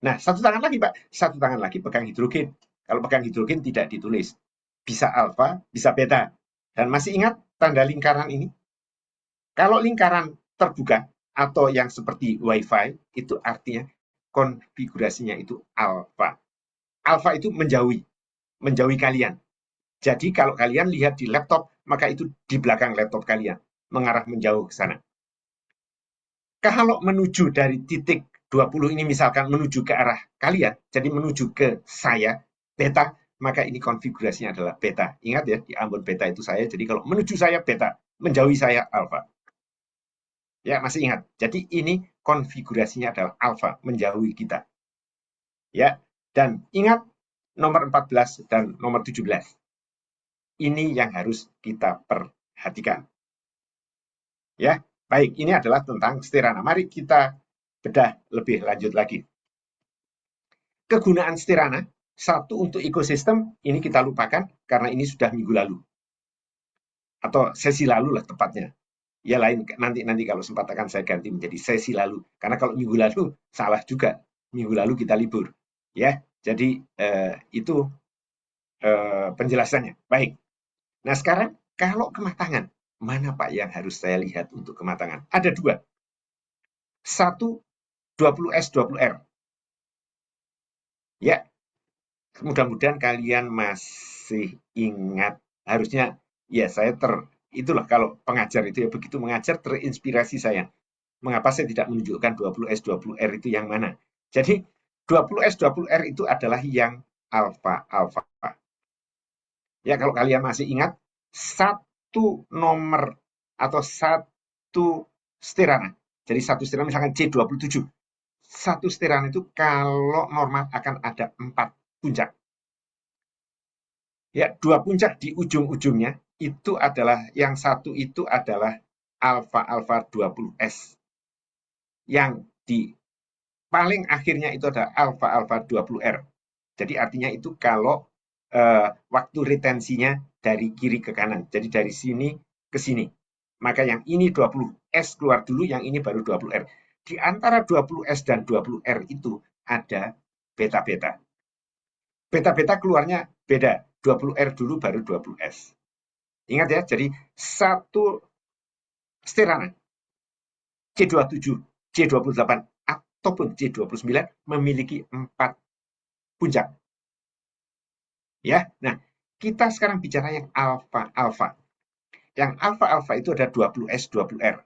Speaker 1: Nah, satu tangan lagi, Pak. Satu tangan lagi pegang hidrogen. Kalau pegang hidrogen tidak ditulis. Bisa alfa, bisa beta. Dan masih ingat tanda lingkaran ini? Kalau lingkaran terbuka atau yang seperti WiFi, itu artinya konfigurasinya itu alfa. Alfa itu menjauhi kalian. Jadi kalau kalian lihat di laptop, maka itu di belakang laptop kalian, mengarah menjauh ke sana. Kalau menuju dari titik 20 ini misalkan menuju ke arah kalian, jadi menuju ke saya, beta, maka ini konfigurasinya adalah beta. Ingat ya, di Ambon beta itu saya, jadi kalau menuju saya beta, menjauhi saya alfa. Ya, masih ingat. Jadi ini konfigurasinya adalah alfa, menjauhi kita. Ya, dan ingat nomor 14 dan nomor 17. Ini yang harus kita perhatikan. Ya, baik, ini adalah tentang stirana. Mari kita bedah lebih lanjut lagi. Kegunaan stirana, satu untuk ekosistem, ini kita lupakan karena ini sudah minggu lalu. Atau sesi lalu lah tepatnya. Ya lain, nanti kalau sempat akan saya ganti menjadi sesi lalu. Karena kalau minggu lalu, salah juga. Minggu lalu kita libur. Ya, jadi itu penjelasannya. Baik. Nah sekarang, kalau kematangan, mana Pak yang harus saya lihat untuk kematangan? Ada dua. Satu, 20S, 20R. Ya, mudah-mudahan kalian masih ingat. Harusnya, ya saya itulah kalau pengajar itu ya begitu mengajar terinspirasi saya. Mengapa saya tidak menunjukkan 20S, 20R itu yang mana? Jadi 20S, 20R itu adalah yang alfa-alfa. Ya kalau kalian masih ingat, satu nomor atau satu stirana. Jadi satu stirana misalkan C27. Satu stirana itu kalau normal akan ada 4 puncak. Ya, 2 puncak di ujung-ujungnya itu adalah yang satu itu adalah alfa-alfa 20S. Yang di paling akhirnya itu adalah alfa-alfa 20R. Jadi artinya itu kalau waktu retensinya dari kiri ke kanan. Jadi dari sini ke sini. Maka yang ini 20S keluar dulu, yang ini baru 20R. Di antara 20S dan 20R itu ada beta-beta. Beta-beta keluarnya beda. 20R dulu baru 20S. Ingat ya, jadi satu stirana C27, C28 ataupun J29 memiliki 4 puncak. Ya, nah kita sekarang bicara yang alfa-alfa. Yang alfa-alfa itu ada 20S, 20R.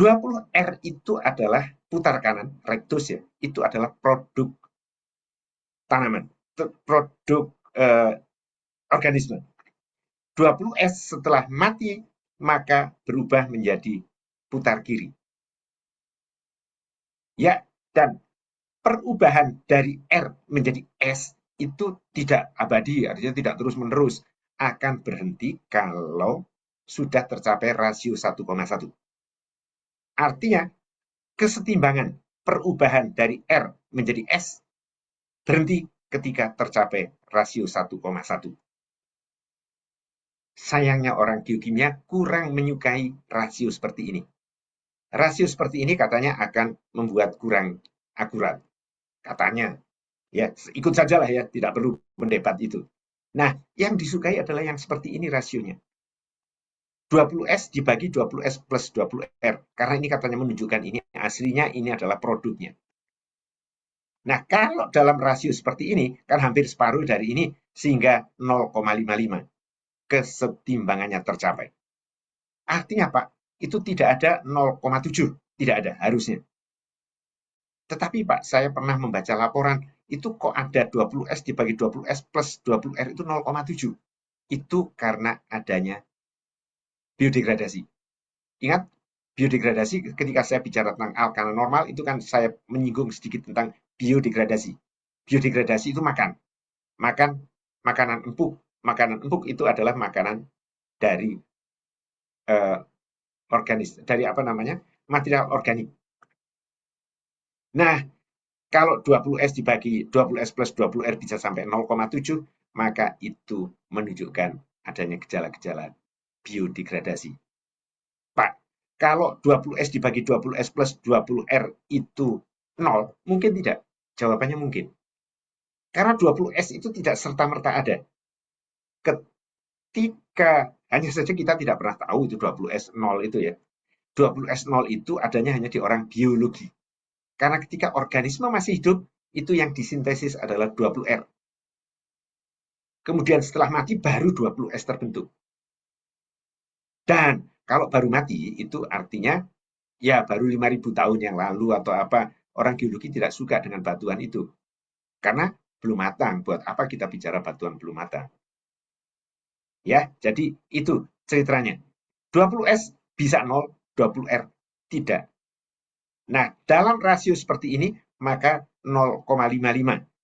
Speaker 1: 20R itu adalah putar kanan, rectus ya, itu adalah produk tanaman, produk organisme. 20S setelah mati, maka berubah menjadi putar kiri. Ya, dan perubahan dari R menjadi S itu tidak abadi, artinya tidak terus-menerus, akan berhenti kalau sudah tercapai rasio 1,1. Artinya, kesetimbangan perubahan dari R menjadi S berhenti ketika tercapai rasio 1,1. Sayangnya orang geokimia kurang menyukai rasio seperti ini. Rasio seperti ini katanya akan membuat kurang akurat. Katanya. Ya, ikut sajalah ya, tidak perlu mendebat itu. Nah, yang disukai adalah yang seperti ini rasionya. 20S dibagi 20S plus 20R. Karena ini katanya menunjukkan ini aslinya ini adalah produknya. Nah, kalau dalam rasio seperti ini, kan hampir separuh dari ini, sehingga 0,55 kesetimbangannya tercapai. Artinya, Pak, itu tidak ada 0,7. Tidak ada, harusnya. Tetapi Pak, saya pernah membaca laporan, itu kok ada 20S dibagi 20S plus 20R itu 0,7. Itu karena adanya biodegradasi. Ingat, biodegradasi ketika saya bicara tentang alkana normal, itu kan saya menyinggung sedikit tentang biodegradasi. Biodegradasi itu makan. Makan makanan empuk. Makanan empuk itu adalah makanan dari dari apa namanya, material organik. Nah, kalau 20S dibagi 20S plus 20R bisa sampai 0,7, maka itu menunjukkan adanya gejala-gejala biodegradasi. Pak, kalau 20S dibagi 20S plus 20R itu 0, mungkin tidak. Jawabannya mungkin. Karena 20S itu tidak serta-merta ada. Ketika, hanya saja kita tidak pernah tahu itu 20S 0 itu ya. 20S 0 itu adanya hanya di orang biologi. Karena ketika organisme masih hidup, itu yang disintesis adalah 20R. Kemudian setelah mati baru 20S terbentuk. Dan kalau baru mati itu artinya ya baru 5.000 tahun yang lalu atau apa, orang geologi tidak suka dengan batuan itu. Karena belum matang. Buat apa kita bicara batuan belum matang? Ya, jadi itu ceritanya. 20S bisa 0, 20R tidak. Nah, dalam rasio seperti ini, maka 0,55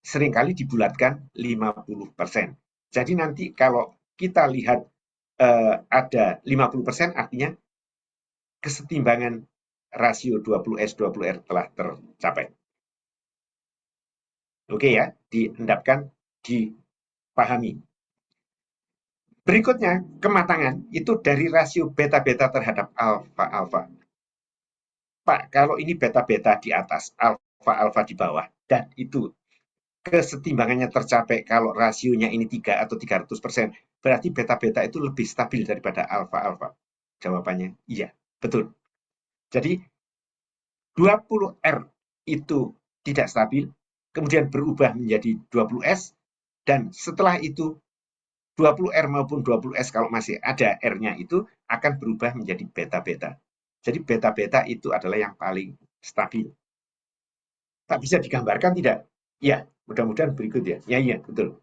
Speaker 1: seringkali dibulatkan 50%. Jadi nanti kalau kita lihat ada 50%, artinya kesetimbangan rasio 20S 20R telah tercapai. Oke ya, dihendapkan, dipahami. Berikutnya, kematangan itu dari rasio beta-beta terhadap alfa-alfa. Pak, kalau ini beta-beta di atas, alfa-alfa di bawah, dan itu kesetimbangannya tercapai kalau rasionya ini 3 atau 300%, berarti beta-beta itu lebih stabil daripada alfa-alfa. Jawabannya iya, betul. Jadi 20R itu tidak stabil, kemudian berubah menjadi 20S, dan setelah itu 20R maupun 20S kalau masih ada R-nya itu akan berubah menjadi beta-beta. Jadi beta-beta itu adalah yang paling stabil. Tak bisa digambarkan tidak? Ya, mudah-mudahan berikut ya. Ya, iya, betul.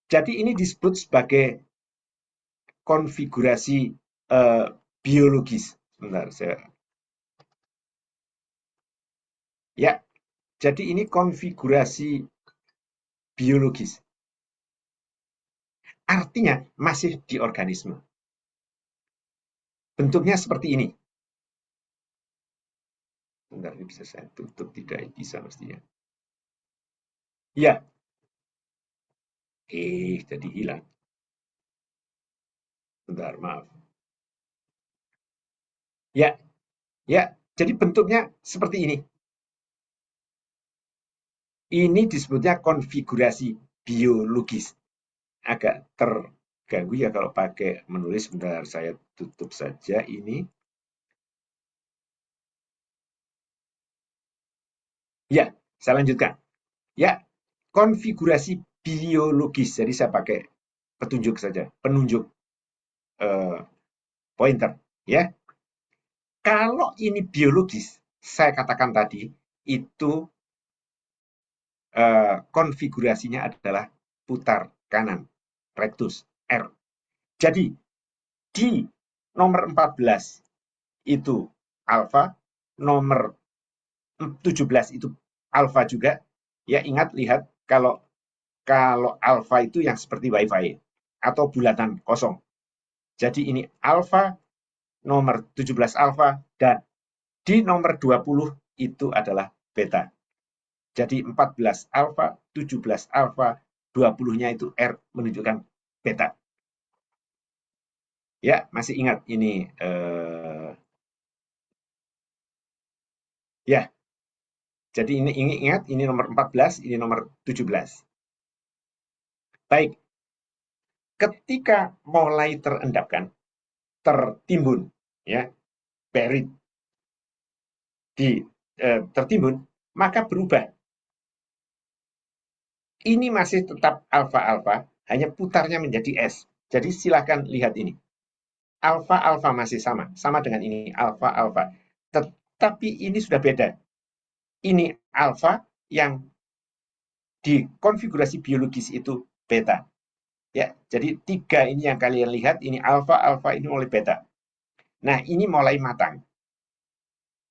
Speaker 1: Jadi ini disebut sebagai konfigurasi biologis. Sebentar, saya. Ya, jadi ini konfigurasi biologis. Artinya masih di organisme. Bentuknya seperti ini. Bentar, ini bisa saya tutup, tidak bisa mestinya. Ya, jadi hilang. Bentar, maaf. Ya, ya, jadi bentuknya seperti ini. Ini disebutnya konfigurasi biologis. Agak terganggu ya kalau pakai menulis. Bentar, saya tutup saja ini. Ya, saya lanjutkan. Ya, konfigurasi biologis. Jadi saya pakai petunjuk saja, penunjuk eh, pointer. Ya, kalau ini biologis, saya katakan tadi itu konfigurasinya adalah putar kanan, rectus R. Jadi di nomor 14 itu alfa, nomor 17 itu alfa juga. Ya, ingat, lihat, kalau kalau alfa itu yang seperti wifi atau bulatan kosong. Jadi ini alfa, nomor 17 alfa, dan di nomor 20 itu adalah beta. Jadi 14 alfa, 17 alfa, 20-nya itu R menunjukkan beta. Ya, masih ingat ini ya. Jadi ini ingat, ini nomor 14, ini nomor 17. Baik, ketika mulai terendapkan, tertimbun, ya, buried, tertimbun, maka berubah. Ini masih tetap alfa-alfa, hanya putarnya menjadi S. Jadi silakan lihat ini. Alfa-alfa masih sama, sama dengan ini, alfa-alfa. Tetapi ini sudah beda. Ini alfa yang di konfigurasi biologis itu beta. Ya, jadi tiga ini yang kalian lihat, ini alfa-alfa, ini mulai beta. Nah, ini mulai matang.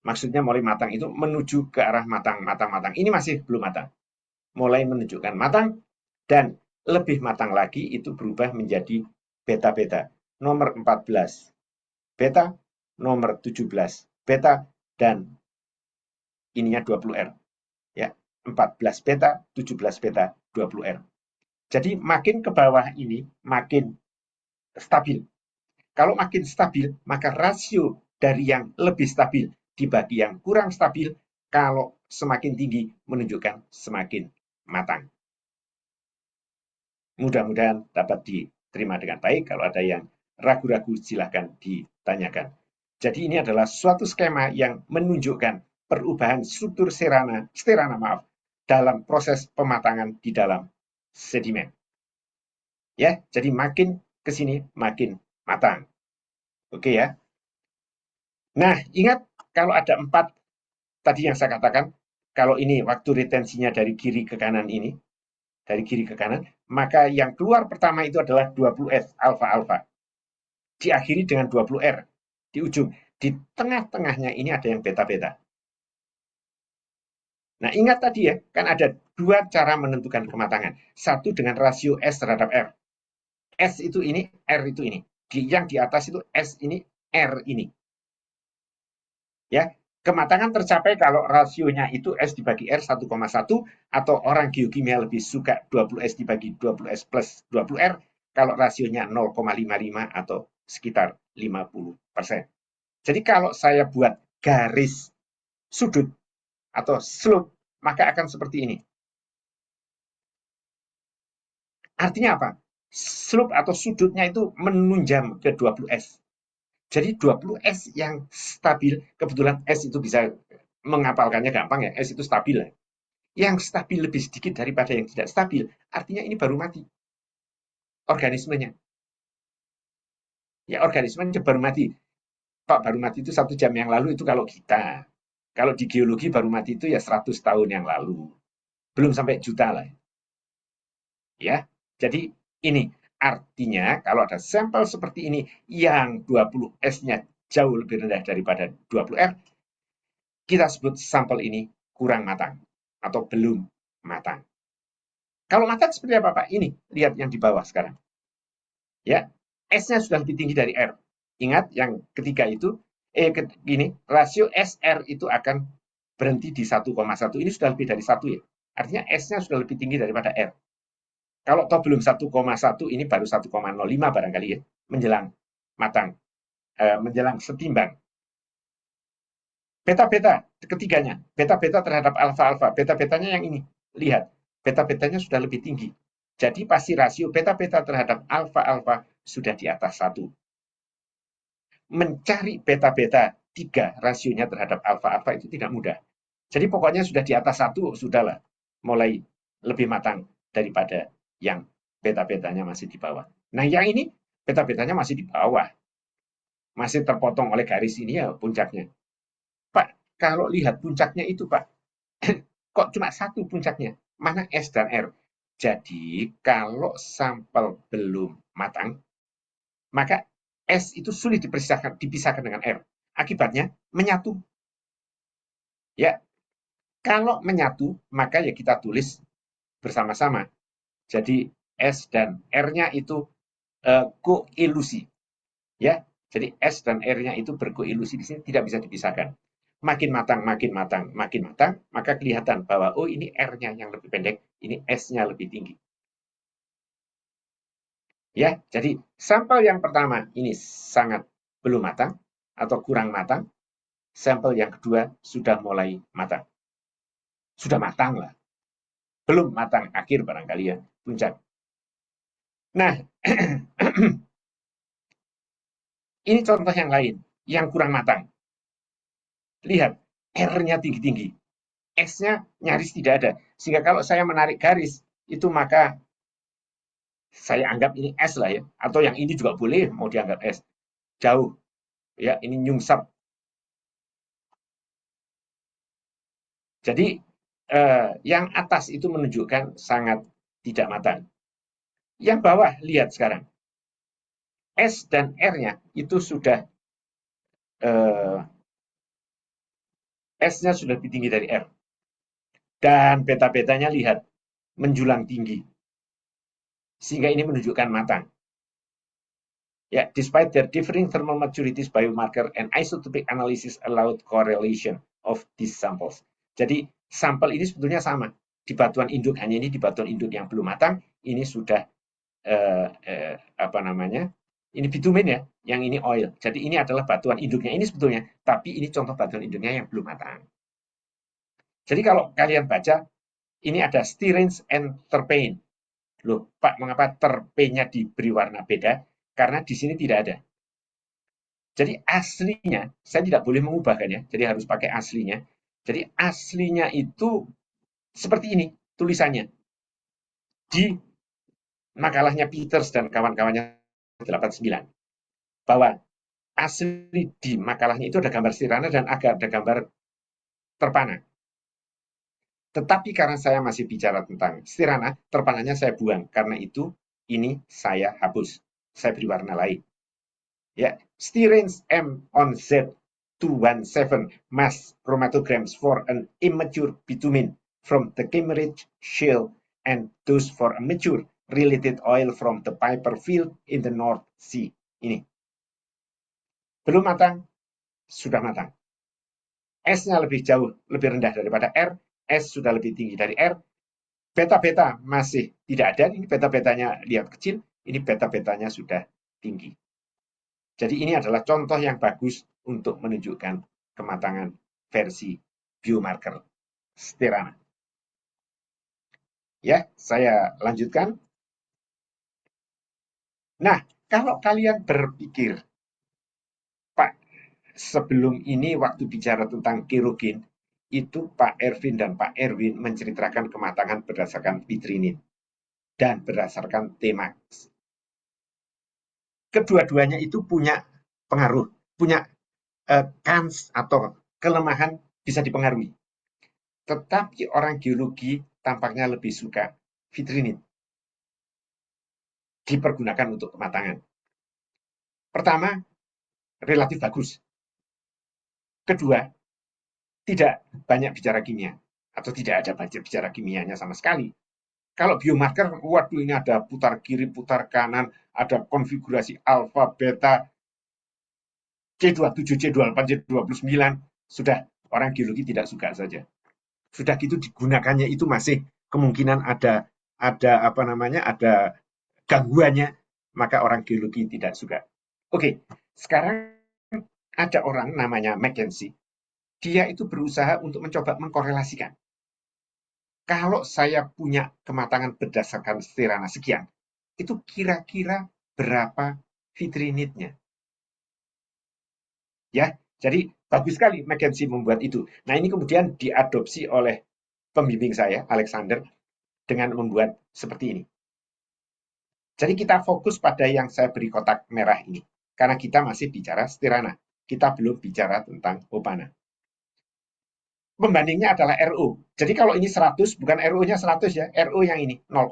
Speaker 1: Maksudnya mulai matang itu menuju ke arah matang, matang, matang. Ini masih belum matang. Mulai menunjukkan matang, dan lebih matang lagi itu berubah menjadi beta-beta. Nomor 14 beta, nomor 17 beta, dan ininya 20R. Ya, 14 beta, 17 beta, 20R. Jadi makin ke bawah ini makin stabil. Kalau makin stabil, maka rasio dari yang lebih stabil dibagi yang kurang stabil, kalau semakin tinggi menunjukkan semakin matang. Mudah-mudahan dapat diterima dengan baik. Kalau ada yang ragu-ragu, silahkan ditanyakan. Jadi ini adalah suatu skema yang menunjukkan perubahan struktur sterana dalam proses pematangan di dalam sedimen. Ya, jadi makin ke sini makin matang. Oke ya. Nah, ingat, kalau ada 4 tadi yang saya katakan, kalau ini waktu retensinya dari kiri ke kanan ini, dari kiri ke kanan, maka yang keluar pertama itu adalah 20S alfa-alfa. Diakhiri dengan 20R di ujung. Di tengah-tengahnya ini ada yang beta-beta. Nah, ingat tadi ya, kan ada 2 cara menentukan kematangan. Satu dengan rasio S terhadap R. S itu ini, R itu ini. Yang di atas itu S ini, R ini. Ya, kematangan tercapai kalau rasionya itu S dibagi R 1,1, atau orang geokimia lebih suka 20S dibagi 20S plus 20R, kalau rasionya 0,55 atau sekitar 50%. Jadi kalau saya buat garis sudut atau slope, maka akan seperti ini. Artinya apa? Slope atau sudutnya itu menunjam ke 20S. Jadi 20S yang stabil, kebetulan S itu bisa mengapalkannya gampang ya, S itu stabil ya. Yang stabil lebih sedikit daripada yang tidak stabil, artinya ini baru mati organismenya. Ya, organismenya baru mati. Pak, baru mati itu 1 jam yang lalu itu kalau kita. Kalau di geologi baru mati itu ya 100 tahun yang lalu. Belum sampai juta lah. Ya, jadi ini artinya kalau ada sampel seperti ini yang 20S-nya jauh lebih rendah daripada 20R, kita sebut sampel ini kurang matang atau belum matang. Kalau matang seperti apa, Pak? Ini, lihat yang di bawah sekarang. Ya, S-nya sudah lebih tinggi dari R. Ingat yang ketiga itu, gini, rasio SR itu akan berhenti di 1,1. Ini sudah lebih dari 1 ya. Artinya S-nya sudah lebih tinggi daripada R. Kalau toh belum 1,1, ini baru 1,05 barangkali ya, menjelang matang, menjelang setimbang. Beta-beta ketiganya, beta-beta terhadap alfa-alfa, beta-betanya yang ini, lihat, beta-betanya sudah lebih tinggi. Jadi pasti rasio beta-beta terhadap alfa-alfa sudah di atas 1. Mencari beta-beta 3 rasionya terhadap alfa-alfa itu tidak mudah. Jadi pokoknya sudah di atas 1, sudahlah mulai lebih matang daripada yang beta-betanya masih di bawah. Nah yang ini beta-betanya masih di bawah, masih terpotong oleh garis ini ya puncaknya. Pak, kalau lihat puncaknya itu Pak, kok cuma 1 puncaknya? Mana S dan R? Jadi kalau sampel belum matang, maka S itu sulit dipisahkan dengan R. Akibatnya menyatu. Ya, kalau menyatu, maka ya kita tulis bersama-sama. Jadi S dan R-nya itu koilusi. Ya, jadi S dan R-nya itu berkoilusi di sini tidak bisa dipisahkan. Makin matang, makin matang, makin matang, maka kelihatan bahwa oh ini R-nya yang lebih pendek, ini S-nya lebih tinggi. Ya, jadi sampel yang pertama ini sangat belum matang atau kurang matang. Sampel yang kedua sudah mulai matang. Sudah matang lah. Belum matang akhir barangkali ya, puncak. Nah, ini contoh yang lain, yang kurang matang. Lihat, R-nya tinggi-tinggi, S-nya nyaris tidak ada. Sehingga kalau saya menarik garis, itu maka saya anggap ini S lah ya. Atau yang ini juga boleh mau dianggap S. Jauh. Ya, ini nyungsap. Jadi, yang atas itu menunjukkan sangat tidak matang. Yang bawah, lihat sekarang. S dan R-nya itu sudah S-nya sudah lebih tinggi dari R. Dan beta-betanya lihat, menjulang tinggi. Sehingga ini menunjukkan matang. Ya, despite their differing thermal maturities, biomarker and isotopic analysis allowed correlation of these samples. Jadi, sampel ini sebetulnya sama. Di batuan induk, hanya ini di batuan induk yang belum matang, ini sudah apa namanya? Ini bitumen ya, yang ini oil. Jadi ini adalah batuan induknya ini sebetulnya, tapi ini contoh batuan induknya yang belum matang. Jadi kalau kalian baca, ini ada styrene and terpene. Loh, Pak, mengapa terpene-nya diberi warna beda? Karena di sini tidak ada. Jadi aslinya, saya tidak boleh mengubahkan ya, jadi harus pakai aslinya. Jadi aslinya itu seperti ini tulisannya. Di makalahnya Peters dan kawan-kawannya 89. Bahwa asli di makalahnya itu ada gambar stirana dan ada gambar terpana. Tetapi karena saya masih bicara tentang stirana, terpananya saya buang. Karena itu, ini saya hapus. Saya beri warna lain. Ya, styrene M on Z217 mass chromatograms for an immature bitumen from the Kimmeridge Shale and those for a mature related oil from the Piper Field in the North Sea. Ini. Belum matang, sudah matang. S-nya lebih jauh, lebih rendah daripada R, S sudah lebih tinggi dari R, beta-beta masih tidak ada, ini beta-betanya lihat kecil, ini beta-betanya sudah tinggi. Jadi ini adalah contoh yang bagus untuk menunjukkan kematangan versi biomarker stirana. Ya, saya lanjutkan. Nah, kalau kalian berpikir, Pak, sebelum ini waktu bicara tentang kerogen, itu Pak Ervin dan Pak Erwin menceritakan kematangan berdasarkan vitrinin dan berdasarkan Tmax. Kedua-duanya itu punya pengaruh, punya kans atau kelemahan bisa dipengaruhi. Tetapi orang geologi tampaknya lebih suka vitrinin dipergunakan untuk kematangan. Pertama, relatif bagus. Kedua, tidak banyak bicara kimia atau tidak ada banyak bicara kimianya sama sekali. Kalau biomarker, waduh ini ada putar kiri, putar kanan, ada konfigurasi alfa, beta, C27, C28, C29, sudah orang geologi tidak suka saja. Sudah gitu digunakannya itu masih kemungkinan ada apa namanya, ada gangguannya, maka orang geologi tidak suka. Oke, sekarang ada orang namanya Mackenzie. Dia itu berusaha untuk mencoba mengkorelasikan. Kalau saya punya kematangan berdasarkan stirana sekian, itu kira-kira berapa vitrinitnya? Ya, Jadi bagus sekali McKinsey membuat itu. Nah ini kemudian diadopsi oleh pembimbing saya, Alexander, dengan membuat seperti ini. Jadi kita fokus pada yang saya beri kotak merah ini. Karena kita masih bicara Stirana. Kita belum bicara tentang Opana. Pembandingnya adalah RO. Jadi kalau ini 100, bukan RO-nya 100 ya. RO yang ini 0,5,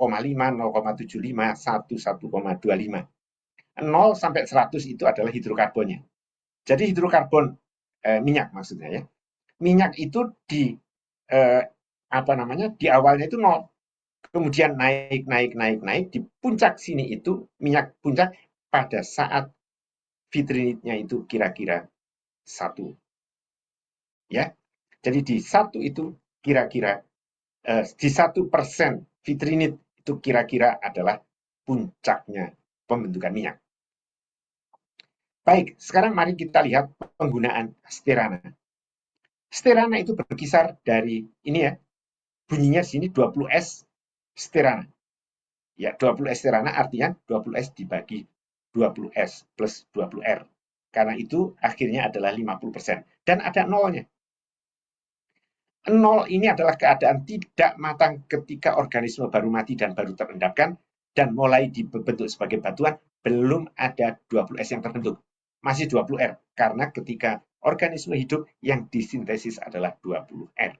Speaker 1: 0,75, 1, 1,25. 0 sampai 100 itu adalah hidrokarbonnya. Jadi hidrokarbon minyak maksudnya ya. Minyak itu di di awalnya itu 0. Kemudian naik, naik, naik, naik. Di puncak sini itu minyak puncak pada saat vitrinitnya itu kira-kira 1. Ya, jadi di 1 itu kira-kira di 1% vitrinit itu kira-kira adalah puncaknya pembentukan minyak. Baik, sekarang mari kita lihat penggunaan Stirana. Stirana itu berkisar dari ini ya, bunyinya sini 20S Stirana. Ya, 20S Stirana artinya 20S dibagi 20S plus 20R. Karena itu akhirnya adalah 50%. Dan ada nolnya. Nol ini adalah keadaan tidak matang ketika organisme baru mati dan baru terendapkan dan mulai dibentuk sebagai batuan, belum ada 20S yang terbentuk. Masih 20R, karena ketika organisme hidup yang disintesis adalah 20R.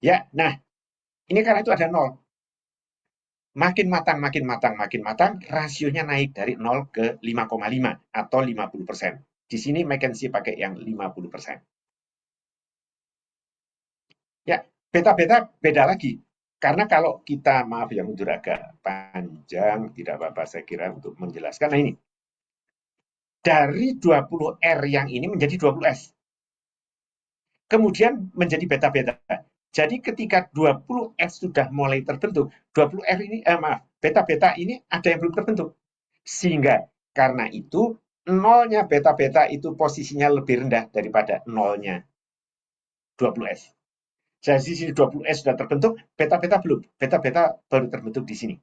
Speaker 1: Ya, nah, ini karena itu ada nol. Makin matang, makin matang, makin matang, rasionya naik dari 0 ke 5,5 atau 50%. Di sini McKinsey pakai yang 50%. Ya, beta-beta beda lagi. Karena kalau kita, maaf ya mundur agak panjang, tidak apa-apa saya kira untuk menjelaskan. Nah ini, dari 20R yang ini menjadi 20S. Kemudian menjadi beta-beta. Jadi ketika 20S sudah mulai terbentuk, 20R ini, beta-beta ini ada yang belum terbentuk. Sehingga karena itu, nolnya beta-beta itu posisinya lebih rendah daripada nolnya 20S. Jadi di sini 20S sudah terbentuk, beta-beta belum. Beta-beta baru terbentuk di sini.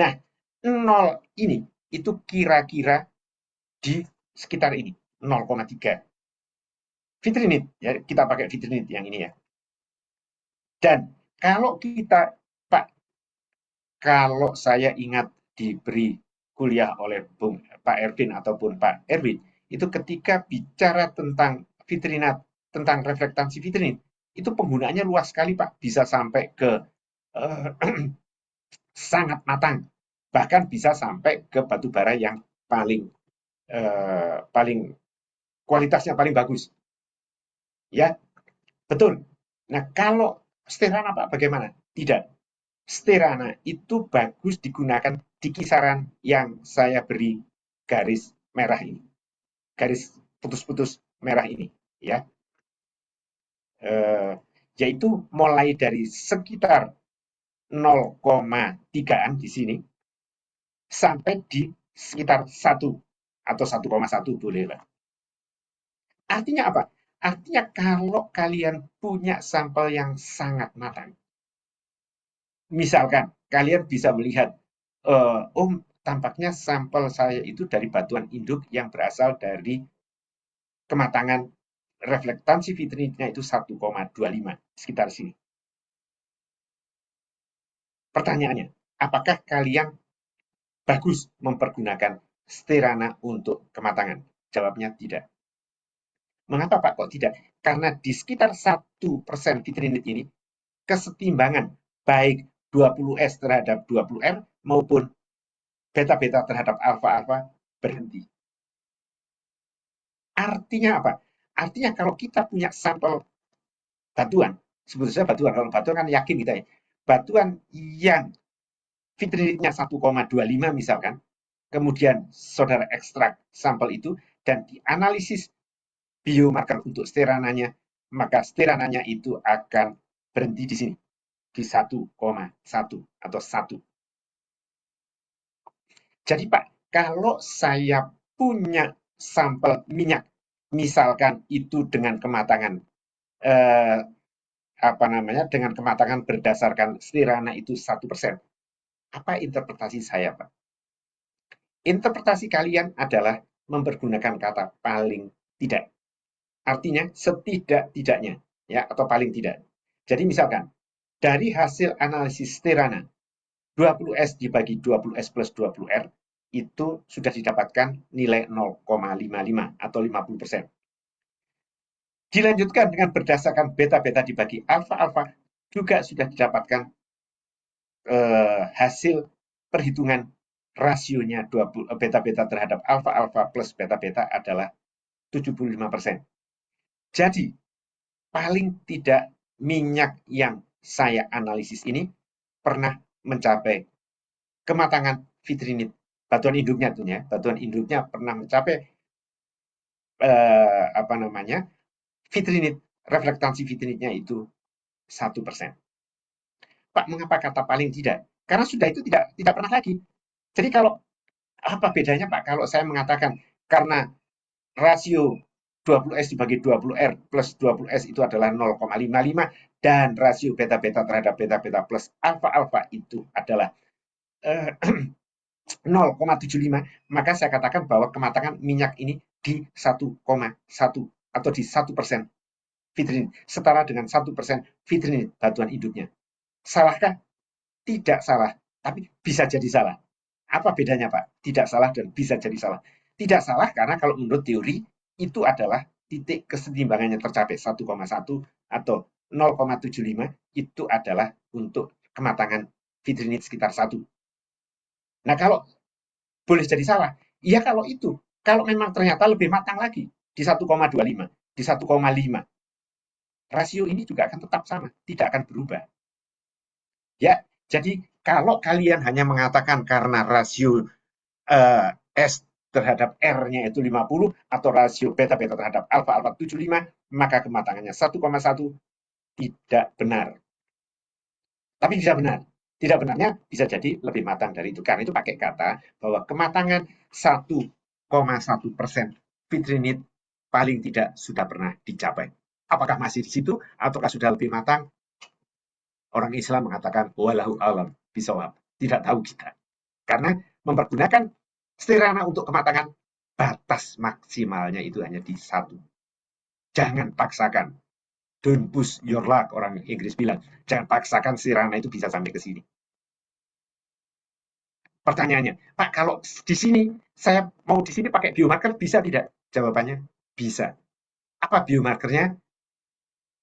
Speaker 1: Nah, 0 ini itu kira-kira di sekitar ini, 0,3. Vitrinit, ya kita pakai vitrinit yang ini ya. Dan kalau kita, Pak, kalau saya ingat diberi kuliah oleh Pak Ervin ataupun Pak Erwin, itu ketika bicara tentang vitrinat, tentang reflektansi vitrinit, itu penggunaannya luas sekali Pak, bisa sampai ke sangat matang, bahkan bisa sampai ke batu bara yang paling kualitasnya paling bagus. Ya, betul. Nah, kalau Stirana Pak bagaimana? Tidak. Stirana itu bagus digunakan di kisaran yang saya beri garis merah ini. Garis putus-putus merah ini, ya. Yaitu mulai dari sekitar 0,3-an di sini sampai di sekitar 1 atau 1,1 bolehlah. Artinya apa? Artinya kalau kalian punya sampel yang sangat matang, misalkan kalian bisa melihat, tampaknya sampel saya itu dari batuan induk yang berasal dari kematangan reflektansi vitrinitnya itu 1,25, sekitar sini. Pertanyaannya, apakah kalian bagus mempergunakan Stirana untuk kematangan? Jawabnya tidak. Mengapa Pak kok tidak? Karena di sekitar 1% vitrinit ini, kesetimbangan baik 20S terhadap 20R maupun beta-beta terhadap alfa-alfa berhenti. Artinya apa? Artinya kalau kita punya sampel batuan, sebetulnya batuan, kalau batuan kan yakin kita ya, batuan yang vitrinitnya 1,25 misalkan, kemudian saudara ekstrak sampel itu dan dianalisis biomarker untuk sterananya, maka sterananya itu akan berhenti di sini, di 1,1 atau 1. Jadi Pak, kalau saya punya sampel minyak, misalkan itu dengan kematangan dengan kematangan berdasarkan Stirana itu 1%. Apa interpretasi saya, Pak? Interpretasi kalian adalah mempergunakan kata paling tidak. Artinya setidak-tidaknya, ya, atau paling tidak. Jadi misalkan dari hasil analisis Sterana 20S dibagi 20S plus 20R itu sudah didapatkan nilai 0,55 atau 50%. Dilanjutkan dengan berdasarkan beta-beta dibagi alfa-alfa juga sudah didapatkan hasil perhitungan rasionya beta-beta terhadap alfa-alfa plus beta-beta adalah 75%. Jadi, paling tidak minyak yang saya analisis ini pernah mencapai kematangan vitrinit. Batuan induknya tentunya, batuan induknya pernah mencapai vitrinit, reflektansi vitrinitnya itu 1%. Pak, mengapa kata paling tidak? Karena sudah itu tidak pernah lagi. Jadi kalau apa bedanya Pak kalau saya mengatakan karena rasio 20S dibagi 20R plus 20S itu adalah 0,55 dan rasio beta-beta terhadap beta-beta plus alfa-alfa itu adalah 0,75, maka saya katakan bahwa kematangan minyak ini di 1,1 atau di 1% vitrinit, setara dengan 1% vitrinit batuan induknya. Salahkah? Tidak salah, tapi bisa jadi salah. Apa bedanya Pak? Tidak salah dan bisa jadi salah. Tidak salah karena kalau menurut teori itu adalah titik kesetimbangannya tercapai 1,1 atau 0,75 itu adalah untuk kematangan vitrinit sekitar 1. Nah kalau boleh jadi salah, ya kalau memang ternyata lebih matang lagi di 1,25, di 1,5, rasio ini juga akan tetap sama, tidak akan berubah. Ya, jadi kalau kalian hanya mengatakan karena rasio S terhadap R-nya itu 50 atau rasio beta-beta terhadap alfa-alfa 75, maka kematangannya 1,1 tidak benar. Tapi bisa benar. Tidak benarnya bisa jadi lebih matang dari itu. Karena itu pakai kata bahwa kematangan 1,1% vitrinit paling tidak sudah pernah dicapai. Apakah masih di situ ataukah sudah lebih matang? Orang Islam mengatakan wallahu alam bisawab. Tidak tahu kita. Karena mempergunakan Sterana untuk kematangan batas maksimalnya itu hanya di 1. Jangan paksakan. Don't push your luck, orang Inggris bilang. Jangan paksakan Sterana itu bisa sampai ke sini. Pertanyaannya, Pak, kalau di sini saya mau di sini pakai biomarker bisa tidak? Jawabannya bisa. Apa biomarkernya?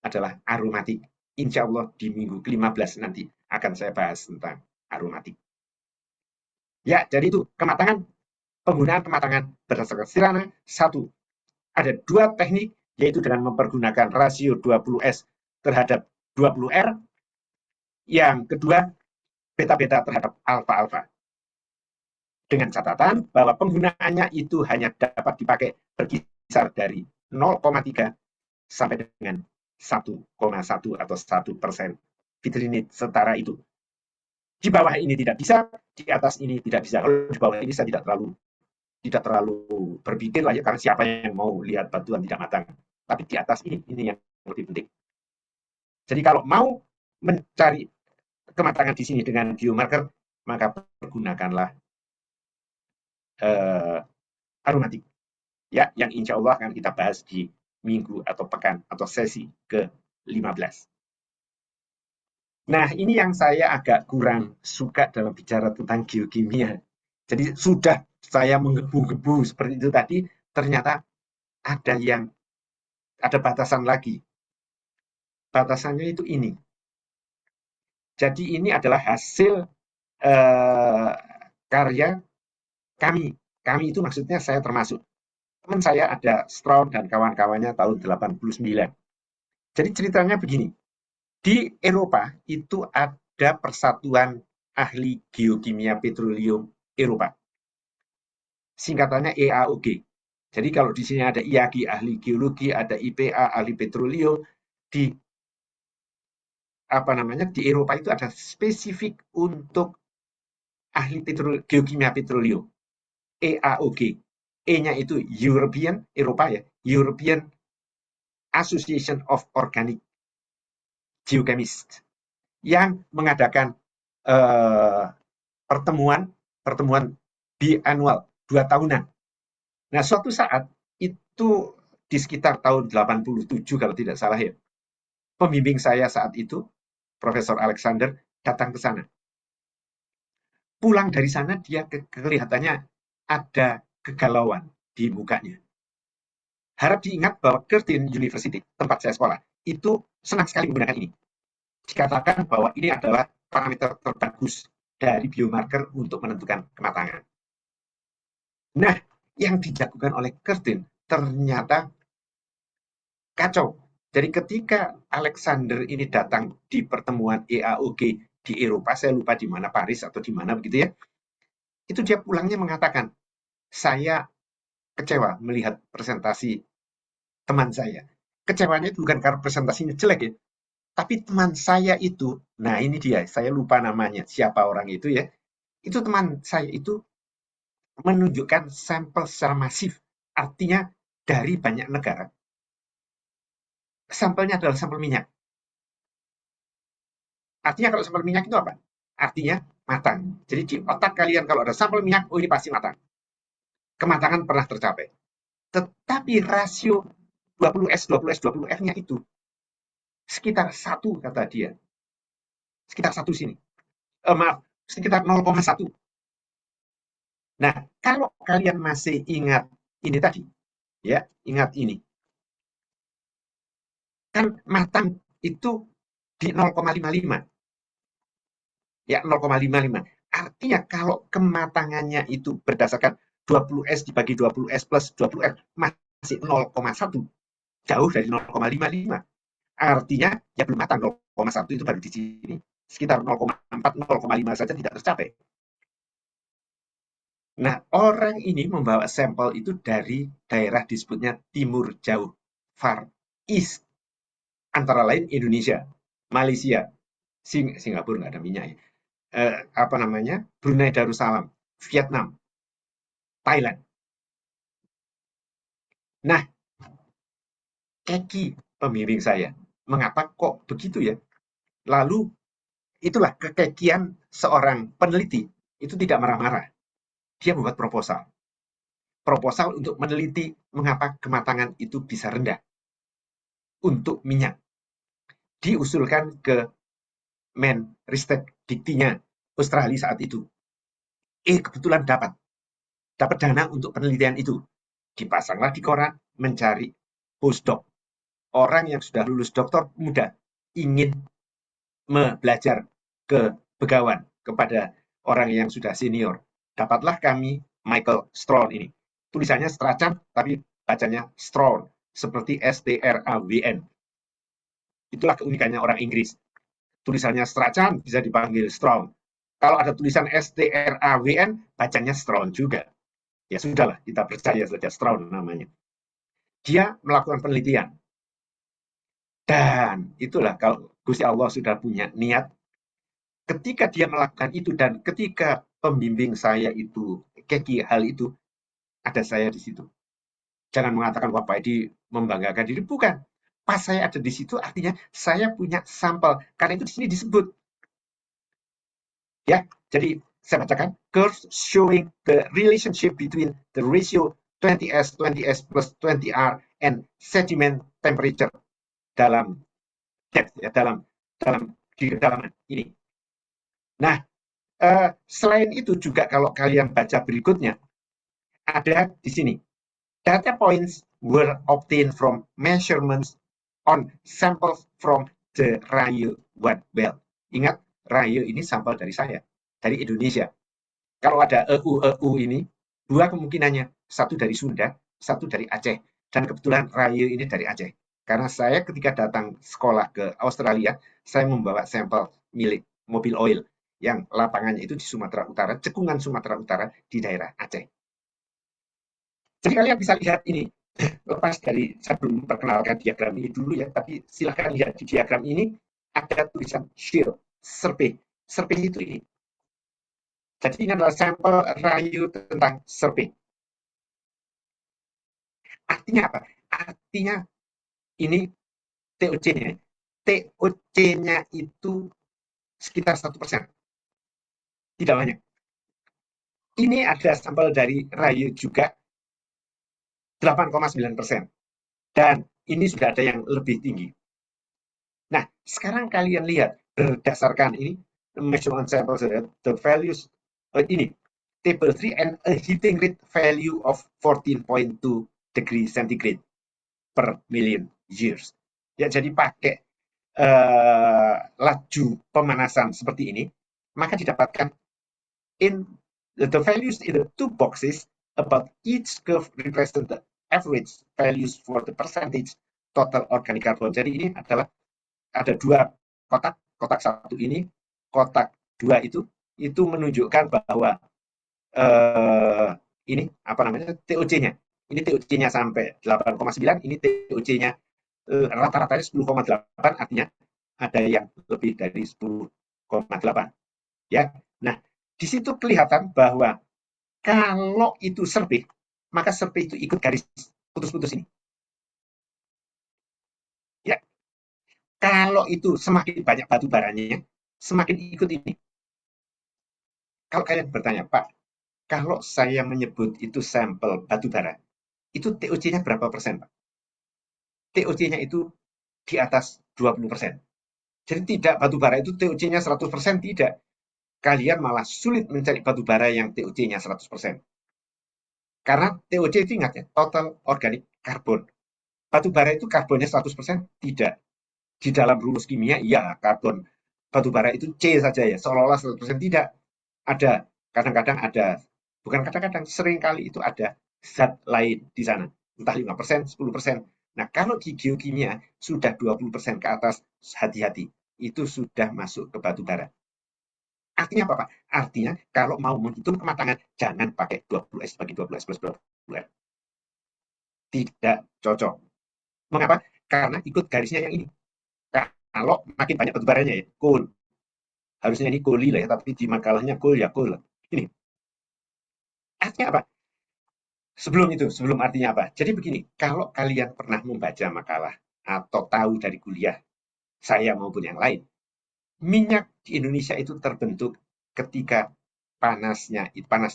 Speaker 1: Adalah aromatik. Insya Allah di minggu ke-15 nanti akan saya bahas tentang aromatik. Ya, jadi itu kematangan, penggunaan kematangan berdasarkan Sterana. 1, ada 2 teknik, yaitu dengan mempergunakan rasio 20S terhadap 20R. Yang kedua, beta-beta terhadap alfa-alfa. Dengan catatan bahwa penggunaannya itu hanya dapat dipakai berkisar dari 0,3 sampai dengan 1,1 atau 1% vitrinit setara itu. Di bawah ini tidak bisa, di atas ini tidak bisa. Kalau di bawah ini saya tidak terlalu berpikir lah ya, karena siapa yang mau lihat batuan tidak matang. Tapi di atas ini yang lebih penting. Jadi kalau mau mencari kematangan di sini dengan biomarker, maka pergunakanlah aromatik. Ya, yang insya Allah akan kita bahas di minggu atau pekan atau sesi ke-15. Nah, ini yang saya agak kurang suka dalam bicara tentang geokimia. Jadi sudah saya menggebu-gebu seperti itu tadi, ternyata ada batasan lagi. Batasannya itu ini. Jadi ini adalah hasil karya kami. Kami itu maksudnya saya termasuk. Teman saya ada Strawn dan kawan-kawannya tahun 89. Jadi ceritanya begini. Di Eropa itu ada Persatuan Ahli Geokimia Petroleum Eropa. Singkatannya EAOG. Jadi kalau di sini ada IAGI ahli geologi, ada IPA ahli petroleum, di di Eropa itu ada spesifik untuk ahli geokimia petroleum. EAOG. E-nya itu European, Eropa ya, European Association of Organic Geochemists, yang mengadakan pertemuan bianual 2 tahunan Nah, suatu saat itu di sekitar tahun 87 kalau tidak salah ya, pembimbing saya saat itu, Profesor Alexander, datang ke sana. Pulang dari sana dia kelihatannya ada kegalauan di mukanya. Harap diingat bahwa Curtin University, tempat saya sekolah, itu senang sekali menggunakan ini. Dikatakan bahwa ini adalah parameter terbagus dari biomarker untuk menentukan kematangan. Nah, yang dijagokan oleh Curtin ternyata kacau. Jadi ketika Alexander ini datang di pertemuan EAOG di Eropa, saya lupa di mana, Paris atau di mana begitu ya, itu dia pulangnya mengatakan, saya kecewa melihat presentasi teman saya. Kecewanya itu bukan karena presentasinya jelek ya, tapi teman saya itu, nah ini dia, saya lupa namanya, siapa orang itu ya, itu teman saya itu menunjukkan sampel secara masif, artinya dari banyak negara, sampelnya adalah sampel minyak. Artinya kalau sampel minyak itu apa? Artinya matang. Jadi di otak kalian kalau ada sampel minyak, oh ini pasti matang. Kematangan pernah tercapai. Tetapi rasio 20S, 20S, 20F-nya itu sekitar 1 kata dia. Sekitar 1 sini. Maaf, sekitar 0,1. Nah, kalau kalian masih ingat ini tadi, ya, ingat ini. Kan matang itu di 0,55. Ya, 0,55. Artinya kalau kematangannya itu berdasarkan 20S dibagi 20S plus 20R masih 0,1. Jauh dari 0,55. Artinya ya belum matang, 0,1 itu baru di sini. Sekitar 0,4, 0,5 saja tidak tercapai. Nah, orang ini membawa sampel itu dari daerah disebutnya Timur Jauh, Far East. Antara lain Indonesia, Malaysia, Singapura nggak ada minyak ya. Apa namanya? Brunei Darussalam, Vietnam, Thailand. Nah, Eki pembimbing saya, mengapa kok begitu ya? Lalu itulah kekekian seorang peneliti, itu tidak marah-marah. Dia membuat proposal. Proposal untuk meneliti mengapa kematangan itu bisa rendah untuk minyak. Diusulkan ke Menristek Diktinya Australia saat itu. Kebetulan dapat dana untuk penelitian itu. Dipasanglah di koran mencari postdoc. Orang yang sudah lulus doktor muda ingin belajar ke begawan kepada orang yang sudah senior. Dapatlah kami Michael Strawn ini. Tulisannya Strachan, tapi bacanya Strawn, seperti STRAWN. Itulah keunikannya orang Inggris. Tulisannya Strachan bisa dipanggil Strawn. Kalau ada tulisan STRAWN, bacanya Strawn juga. Ya sudahlah, kita percaya saja Strawn namanya. Dia melakukan penelitian. Dan itulah kalau Gusti Allah sudah punya niat, ketika dia melakukan itu dan ketika pembimbing saya itu keki hal itu, ada saya di situ. Jangan mengatakan wah Pak Edi membanggakan diri, bukan. Pas saya ada di situ artinya saya punya sampel. Karena itu di sini disebut. Ya, jadi saya bacakan curves showing the relationship between the ratio 20S, 20S plus 20R and sediment temperature dalam depth ya, dalam di kedalaman ini. Nah, selain itu juga kalau kalian baca berikutnya ada di sini. Data points were obtained from measurements on samples from the Rayo One Well. Ingat, Rayo ini sampel dari saya, dari Indonesia. Kalau ada EU ini, dua kemungkinannya, satu dari Sunda, satu dari Aceh. Dan kebetulan Rayo ini dari Aceh. Karena saya ketika datang sekolah ke Australia, saya membawa sampel milik mobil oil yang lapangannya itu di Sumatera Utara, cekungan Sumatera Utara di daerah Aceh. Jadi kalian bisa lihat ini, lepas dari saya belum memperkenalkan diagram ini dulu ya, tapi silahkan lihat di diagram ini ada tulisan shield, survey. Survey itu ini. Jadi ini adalah sampel Rayo tentang survey. Artinya apa? Artinya ini TOC-nya. TOC-nya itu sekitar 1%. Tidak banyak. Ini ada sampel dari Rayo juga 8,9%. Dan ini sudah ada yang lebih tinggi. Nah, sekarang kalian lihat berdasarkan ini measurement sample the values ini table 3 and a heating rate value of 14.2 degree centigrade per million years. Ya, jadi pakai laju pemanasan seperti ini, maka didapatkan in the values in the two boxes about each curve represent the average values for the percentage total organic carbon. Jadi ini adalah ada dua kotak, kotak satu ini, kotak dua itu menunjukkan bahwa ini apa namanya TOC-nya. Ini TOC-nya sampai 8,9, ini TOC-nya rata-ratanya 10,8, artinya ada yang lebih dari 10,8. Ya. Nah, di situ kelihatan bahwa kalau itu survei, maka survei itu ikut garis putus-putus ini. Ya, kalau itu semakin banyak batu baranya, semakin ikut ini. Kalau kalian bertanya, Pak, kalau saya menyebut itu sampel batu bara, itu TOC-nya berapa persen, Pak? TOC-nya itu di atas 20%. Jadi tidak batu bara itu TOC-nya 100%, tidak. Kalian malah sulit mencari batu bara yang TOC-nya 100%. Karena TOC itu ingat ya, total organic carbon. Batu bara itu karbonnya 100%? Tidak. Di dalam rumus kimia, iya, karbon batu bara itu C saja ya, seolah-olah 100%, tidak. Ada, kadang-kadang ada, bukan kadang-kadang, sering kali itu ada zat lain di sana. Entah 5%, 10%. Nah, kalau di geokimia sudah 20% ke atas, hati-hati. Itu sudah masuk ke batu bara. Artinya apa, Pak? Artinya kalau mau menghitung kematangan, jangan pakai 20S bagi 12 plus 20. Tidak cocok. Mengapa? Karena ikut garisnya yang ini. Kalau makin banyak batu baranya ya, coal. Harusnya ini coal lah ya, tapi di makalahnya coal ya coal. Ini. Artinya apa? Sebelum artinya apa? Jadi begini, kalau kalian pernah membaca makalah atau tahu dari kuliah, saya maupun yang lain, minyak di Indonesia itu terbentuk ketika panas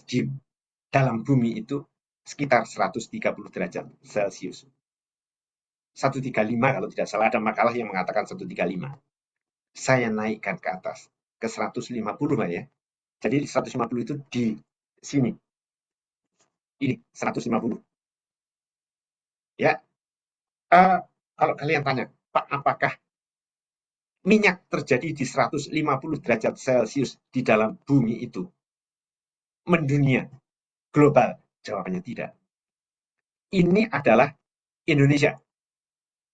Speaker 1: dim dalam bumi itu sekitar 130 derajat Celcius. 135 kalau tidak salah, ada makalah yang mengatakan 135. Saya naikkan ke atas, ke 150 ya. Jadi 150 itu di sini. Ini 150. Ya, kalau kalian tanya, Pak, apakah minyak terjadi di 150 derajat Celcius di dalam bumi itu mendunia, global? Jawabannya tidak. Ini adalah Indonesia.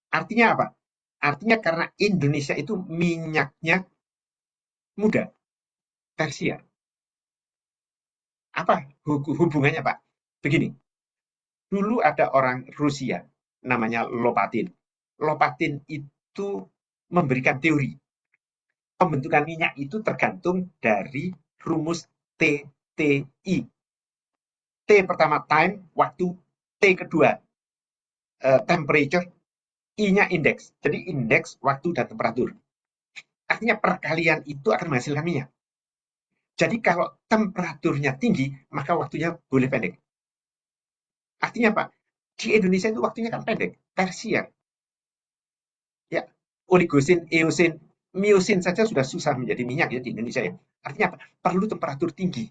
Speaker 1: Artinya apa? Artinya karena Indonesia itu minyaknya muda, tersier. Apa hubungannya, Pak? Begini, dulu ada orang Rusia namanya Lopatin. Lopatin itu memberikan teori pembentukan minyak itu tergantung dari rumus TTI. T pertama time, waktu, T kedua temperature, I-nya indeks. Jadi indeks, waktu, dan temperatur. Artinya perkalian itu akan menghasilkan minyak. Jadi kalau temperaturnya tinggi, maka waktunya boleh pendek. Artinya apa? Di Indonesia itu waktunya kan pendek, tersier. Ya, oligosin, eosin, miosin saja sudah susah menjadi minyak ya di Indonesia ya. Artinya apa? Perlu temperatur tinggi.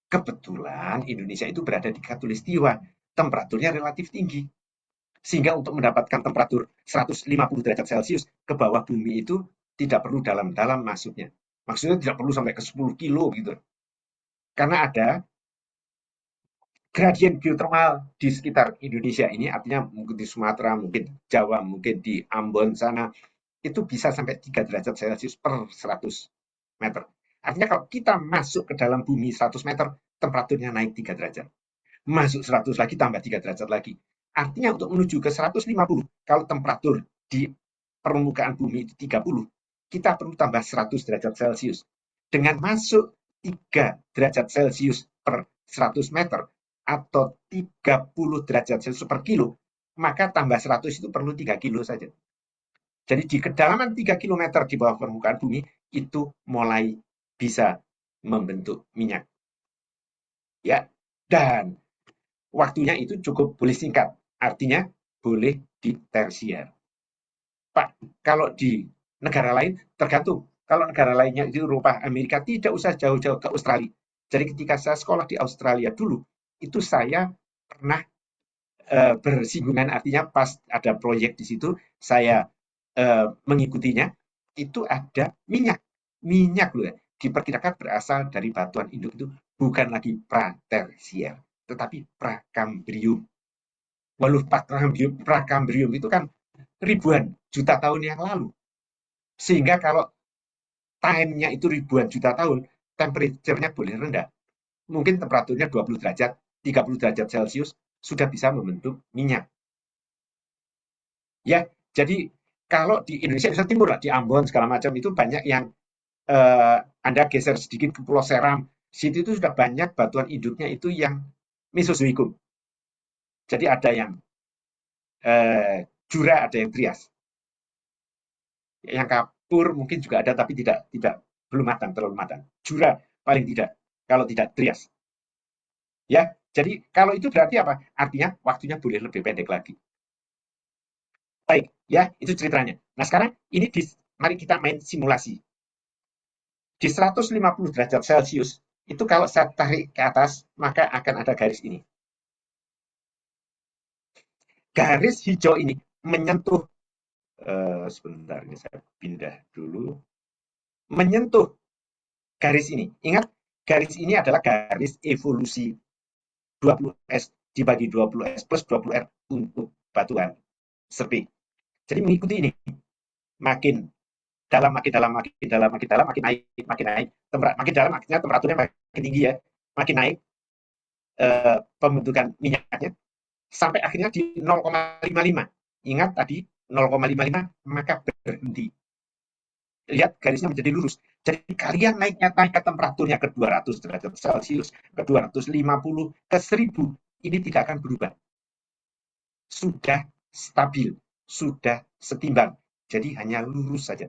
Speaker 1: Kebetulan Indonesia itu berada di khatulistiwa, temperaturnya relatif tinggi. Sehingga untuk mendapatkan temperatur 150 derajat Celcius ke bawah bumi itu tidak perlu dalam-dalam masuknya. Maksudnya tidak perlu sampai ke 10 kilo gitu. Karena ada gradien geotermal di sekitar Indonesia ini, artinya mungkin di Sumatera, mungkin Jawa, mungkin di Ambon sana, itu bisa sampai 3 derajat Celcius per 100 meter. Artinya kalau kita masuk ke dalam bumi 100 meter, temperaturnya naik 3 derajat. Masuk 100 lagi, tambah 3 derajat lagi. Artinya untuk menuju ke 150, kalau temperatur di permukaan bumi itu 30, kita perlu tambah 100 derajat Celcius. Dengan masuk 3 derajat Celcius per 100 meter, atau 30 derajat Celcius per kilo, maka tambah 100 itu perlu 3 kilo saja. Jadi di kedalaman 3 km di bawah permukaan bumi, itu mulai bisa membentuk minyak. Ya, dan waktunya itu cukup boleh singkat, artinya boleh di tersier. Pak, kalau di negara lain tergantung. Kalau negara lainnya itu Eropa, Amerika, tidak usah jauh-jauh ke Australia. Jadi ketika saya sekolah di Australia dulu, itu saya pernah bersinggungan, artinya pas ada proyek di situ, saya mengikutinya, itu ada minyak. Minyak loh ya, diperkirakan berasal dari batuan induk itu bukan lagi pratersier, tetapi prakambrium. Walau prakambrium itu kan ribuan juta tahun yang lalu. Sehingga kalau time-nya itu ribuan juta tahun, temperature-nya boleh rendah. Mungkin temperaturnya 20 derajat, 30 derajat Celcius, sudah bisa membentuk minyak. Ya, jadi kalau di Indonesia Timur lah, di Ambon segala macam itu banyak yang Anda geser sedikit ke Pulau Seram, situ itu sudah banyak batuan induknya itu yang Mesozoikum. Jadi ada yang Jura, ada yang Trias. Yang Kapur mungkin juga ada, tapi tidak belum matang, terlalu matang. Jura paling tidak, kalau tidak Trias. Ya, jadi kalau itu berarti apa? Artinya waktunya boleh lebih pendek lagi. Baik, ya itu ceritanya. Nah sekarang ini mari kita main simulasi. Di 150 derajat Celcius, itu kalau saya tarik ke atas, maka akan ada garis ini. Garis hijau ini menyentuh, sebentar ini saya pindah dulu, menyentuh garis ini. Ingat, garis ini adalah garis evolusi 20S dibagi 20S plus 20R untuk batuan serping. Jadi mengikuti ini, makin dalam, makin dalam, makin dalam, makin dalam, makin naik, makin naik. Makin dalam maksudnya temperaturnya makin tinggi ya, makin naik pembentukan minyaknya sampai akhirnya di 0,55. Ingat tadi 0,55 maka berhenti. Lihat garisnya menjadi lurus. Jadi kalian naik ke temperaturnya ke 200 derajat Celcius, ke 250, ke 1000, ini tidak akan berubah. Sudah stabil, sudah setimbang. Jadi hanya lurus saja.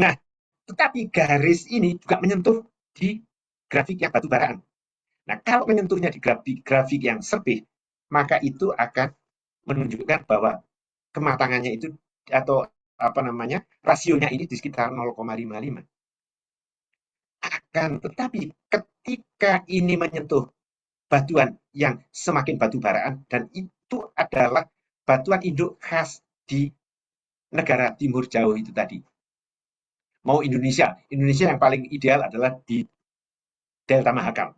Speaker 1: Nah, tetapi garis ini juga menyentuh di grafik yang batu baraan. Nah, kalau menyentuhnya di grafik yang serpih, maka itu akan menunjukkan bahwa kematangannya itu atau apa namanya rasionya ini di sekitar 0,55. Akan tetapi ketika ini menyentuh batuan yang semakin batu baraan dan itu adalah batuan induk khas di negara timur jauh itu tadi. Mau Indonesia, Indonesia yang paling ideal adalah di Delta Mahakam.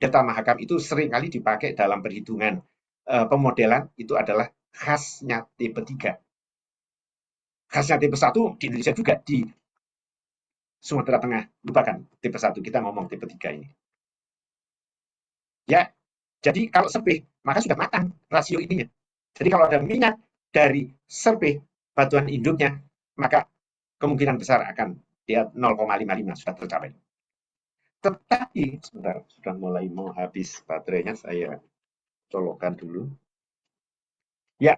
Speaker 1: Delta Mahakam itu seringkali dipakai dalam perhitungan pemodelan, itu adalah khasnya tipe 3. Khasnya tipe 1 di Indonesia juga, di Sumatera Tengah. Lupakan tipe 1, kita ngomong tipe 3 ini. Ya, jadi kalau serpih, maka sudah matang rasio ininya. Jadi kalau ada minyak dari serpih batuan induknya, maka kemungkinan besar akan dia 0,55 sudah tercapai. Tetapi, sebentar, sudah mulai mau habis baterainya, saya colokkan dulu. Ya,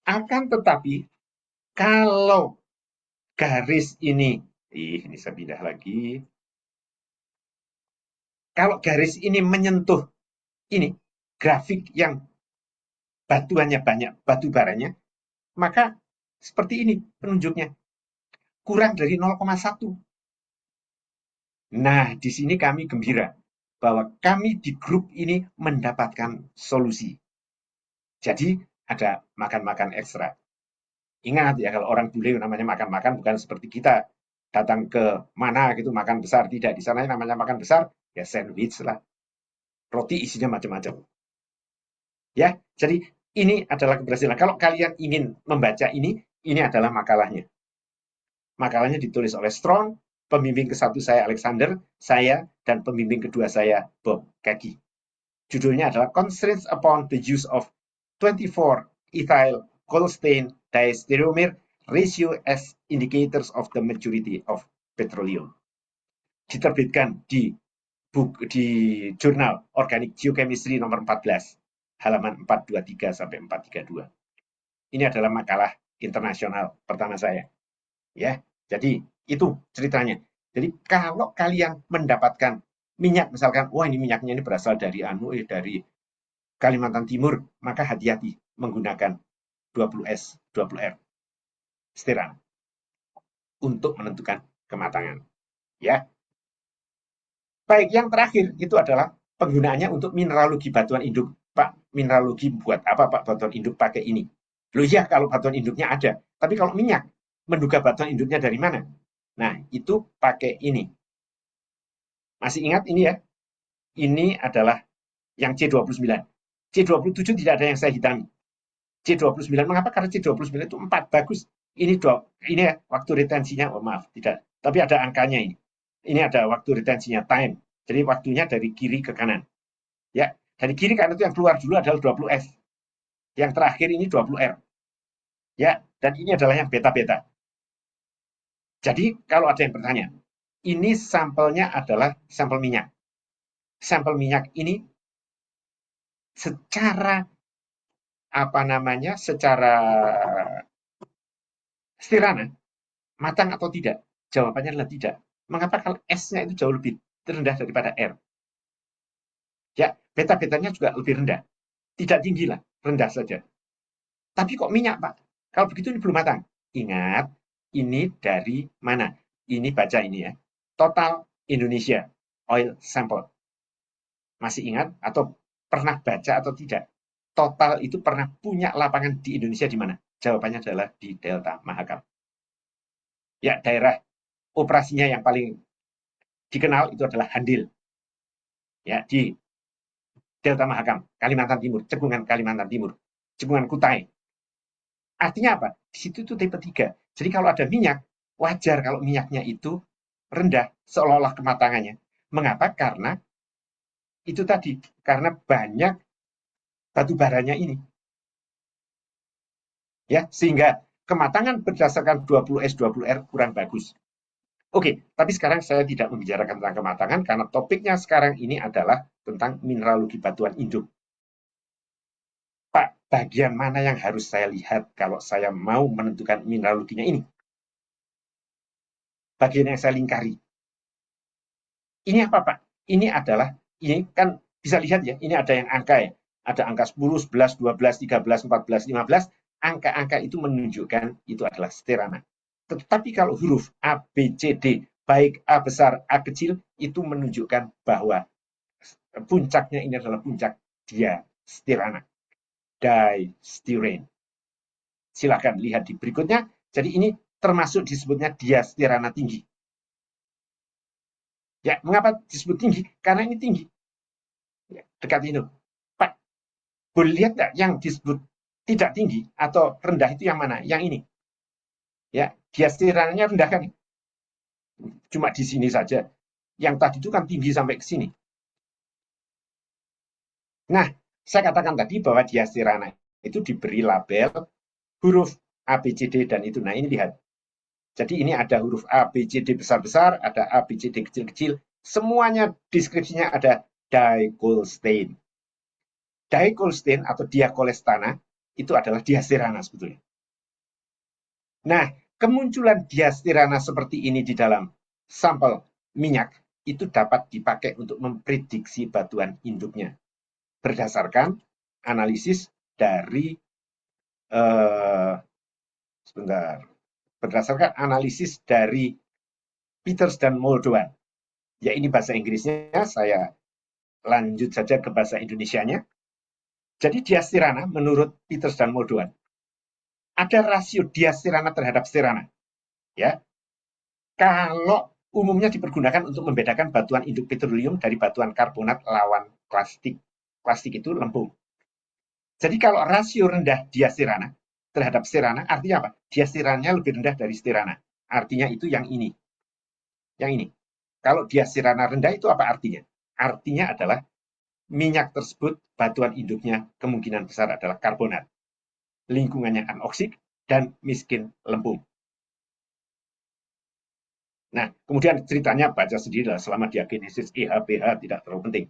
Speaker 1: akan tetapi kalau garis ini saya pindah lagi. Kalau garis ini menyentuh ini, grafik yang batuannya banyak, batu baranya, maka seperti ini penunjuknya. Kurang dari 0,1. Nah, di sini kami gembira bahwa kami di grup ini mendapatkan solusi. Jadi ada makan-makan ekstra. Ingat ya, kalau orang bule namanya makan-makan bukan seperti kita datang ke mana gitu makan besar, tidak. Di sana namanya makan besar ya sandwich lah, roti isinya macam-macam. Ya, jadi ini adalah keberhasilan. Kalau kalian ingin membaca ini adalah makalahnya. Makalahnya ditulis oleh Strong, pembimbing ke-1 saya Alexander, saya dan pembimbing kedua saya Bob Kaki. Judulnya adalah Constraints upon the use of 24-ethyl Goldstein diastereomer ratio as indicators of the maturity of petroleum. Diterbitkan di jurnal Organic Geochemistry nomor 14, halaman 423 sampai 432. Ini adalah makalah internasional pertama saya. Ya, jadi itu ceritanya. Jadi kalau kalian mendapatkan minyak misalkan, wah ini minyaknya ini berasal dari dari Kalimantan Timur, maka hati-hati menggunakan 20S, 20R stirana untuk menentukan kematangan. Ya, baik yang terakhir itu adalah penggunaannya untuk mineralogi batuan induk. Pak, mineralogi buat apa Pak batuan induk pakai ini? Loh ya kalau batuan induknya ada, tapi kalau minyak, menduga batuan induknya dari mana? Nah, itu pakai ini. Masih ingat ini ya? Ini adalah yang C29. C27 tidak ada yang saya hitami. C29 mengapa? Karena C29 itu 4 bagus. Ini ya waktu retensinya, oh maaf tidak. Tapi ada angkanya ini. Ini ada waktu retensinya time. Jadi waktunya dari kiri ke kanan. Ya, dari kiri kanan itu yang keluar dulu adalah 20S. Yang terakhir ini 20R. Ya, dan ini adalah yang beta-beta. Jadi kalau ada yang bertanya, ini sampelnya adalah sampel minyak. Sampel minyak ini secara apa namanya? Secara stirana matang atau tidak? Jawabannya adalah tidak. Mengapa? Kalau S-nya itu jauh lebih rendah daripada R. Ya, beta-betanya juga lebih rendah. Tidak tinggi lah, rendah saja. Tapi kok minyak, Pak? Kalau begitu ini belum matang. Ingat, ini dari mana? Ini baca ini ya. Total Indonesia Oil Sample. Masih ingat atau pernah baca atau tidak? Total itu pernah punya lapangan di Indonesia di mana? Jawabannya adalah di Delta Mahakam. Ya, daerah operasinya yang paling dikenal itu adalah Handil. Ya, di Delta Mahakam, Kalimantan Timur, Cekungan Kalimantan Timur, Cekungan Kutai. Artinya apa? Di situ itu tipe 3. Jadi kalau ada minyak, wajar kalau minyaknya itu rendah, seolah-olah kematangannya. Mengapa? Karena itu tadi, karena banyak batu baranya ini. Ya, sehingga kematangan berdasarkan 20S, 20R kurang bagus. Oke, tapi sekarang saya tidak membicarakan tentang kematangan karena topiknya sekarang ini adalah tentang mineralogi batuan induk. Pak, bagian mana yang harus saya lihat kalau saya mau menentukan mineraloginya ini? Bagian yang saya lingkari. Ini apa, Pak? Ini adalah, ini kan bisa lihat ya, ini ada yang angka ya. Ada angka 10, 11, 12, 13, 14, 15. Angka-angka itu menunjukkan itu adalah stirana. Tetapi kalau huruf A, B, C, D, baik A besar, A kecil, itu menunjukkan bahwa puncaknya ini adalah puncak diastirana, distyrane. Silakan lihat di berikutnya. Jadi ini termasuk disebutnya diastirana tinggi. Ya, mengapa disebut tinggi? Karena ini tinggi. Ya, dekat ini. Pak, boleh lihat nggak yang disebut tidak tinggi atau rendah itu yang mana? Yang ini. Ya, diastirananya rendah kan? Cuma di sini saja. Yang tadi itu kan tinggi sampai ke sini. Nah, saya katakan tadi bahwa diastirana itu diberi label huruf A, B, C, D, dan itu. Nah, ini lihat. Jadi ini ada huruf A, B, C, D besar-besar, ada A, B, C, D kecil-kecil. Semuanya deskripsinya ada dikolstein. Dikolstein atau diakolestana itu adalah diastirana sebetulnya. Nah, kemunculan diastirana seperti ini di dalam sampel minyak itu dapat dipakai untuk memprediksi batuan induknya berdasarkan analisis dari sebentar, berdasarkan analisis dari Peters dan Moldovan. Ya ini bahasa Inggrisnya, saya lanjut saja ke bahasa Indonesianya. Jadi diastirana menurut Peters dan Moldovan ada rasio diastirana terhadap stirana. Ya, kalau umumnya dipergunakan untuk membedakan batuan induk petroleum dari batuan karbonat lawan klastik. Klastik itu lempung. Jadi kalau rasio rendah diastirana terhadap stirana, artinya apa? Diastirananya lebih rendah dari stirana. Artinya itu yang ini. Yang ini. Kalau diastirana rendah itu apa artinya? Artinya adalah minyak tersebut, batuan induknya kemungkinan besar adalah karbonat. Lingkungannya anoksik dan miskin lempung. Nah, kemudian ceritanya baca sendiri lah selama diagenesis EHPH tidak terlalu penting.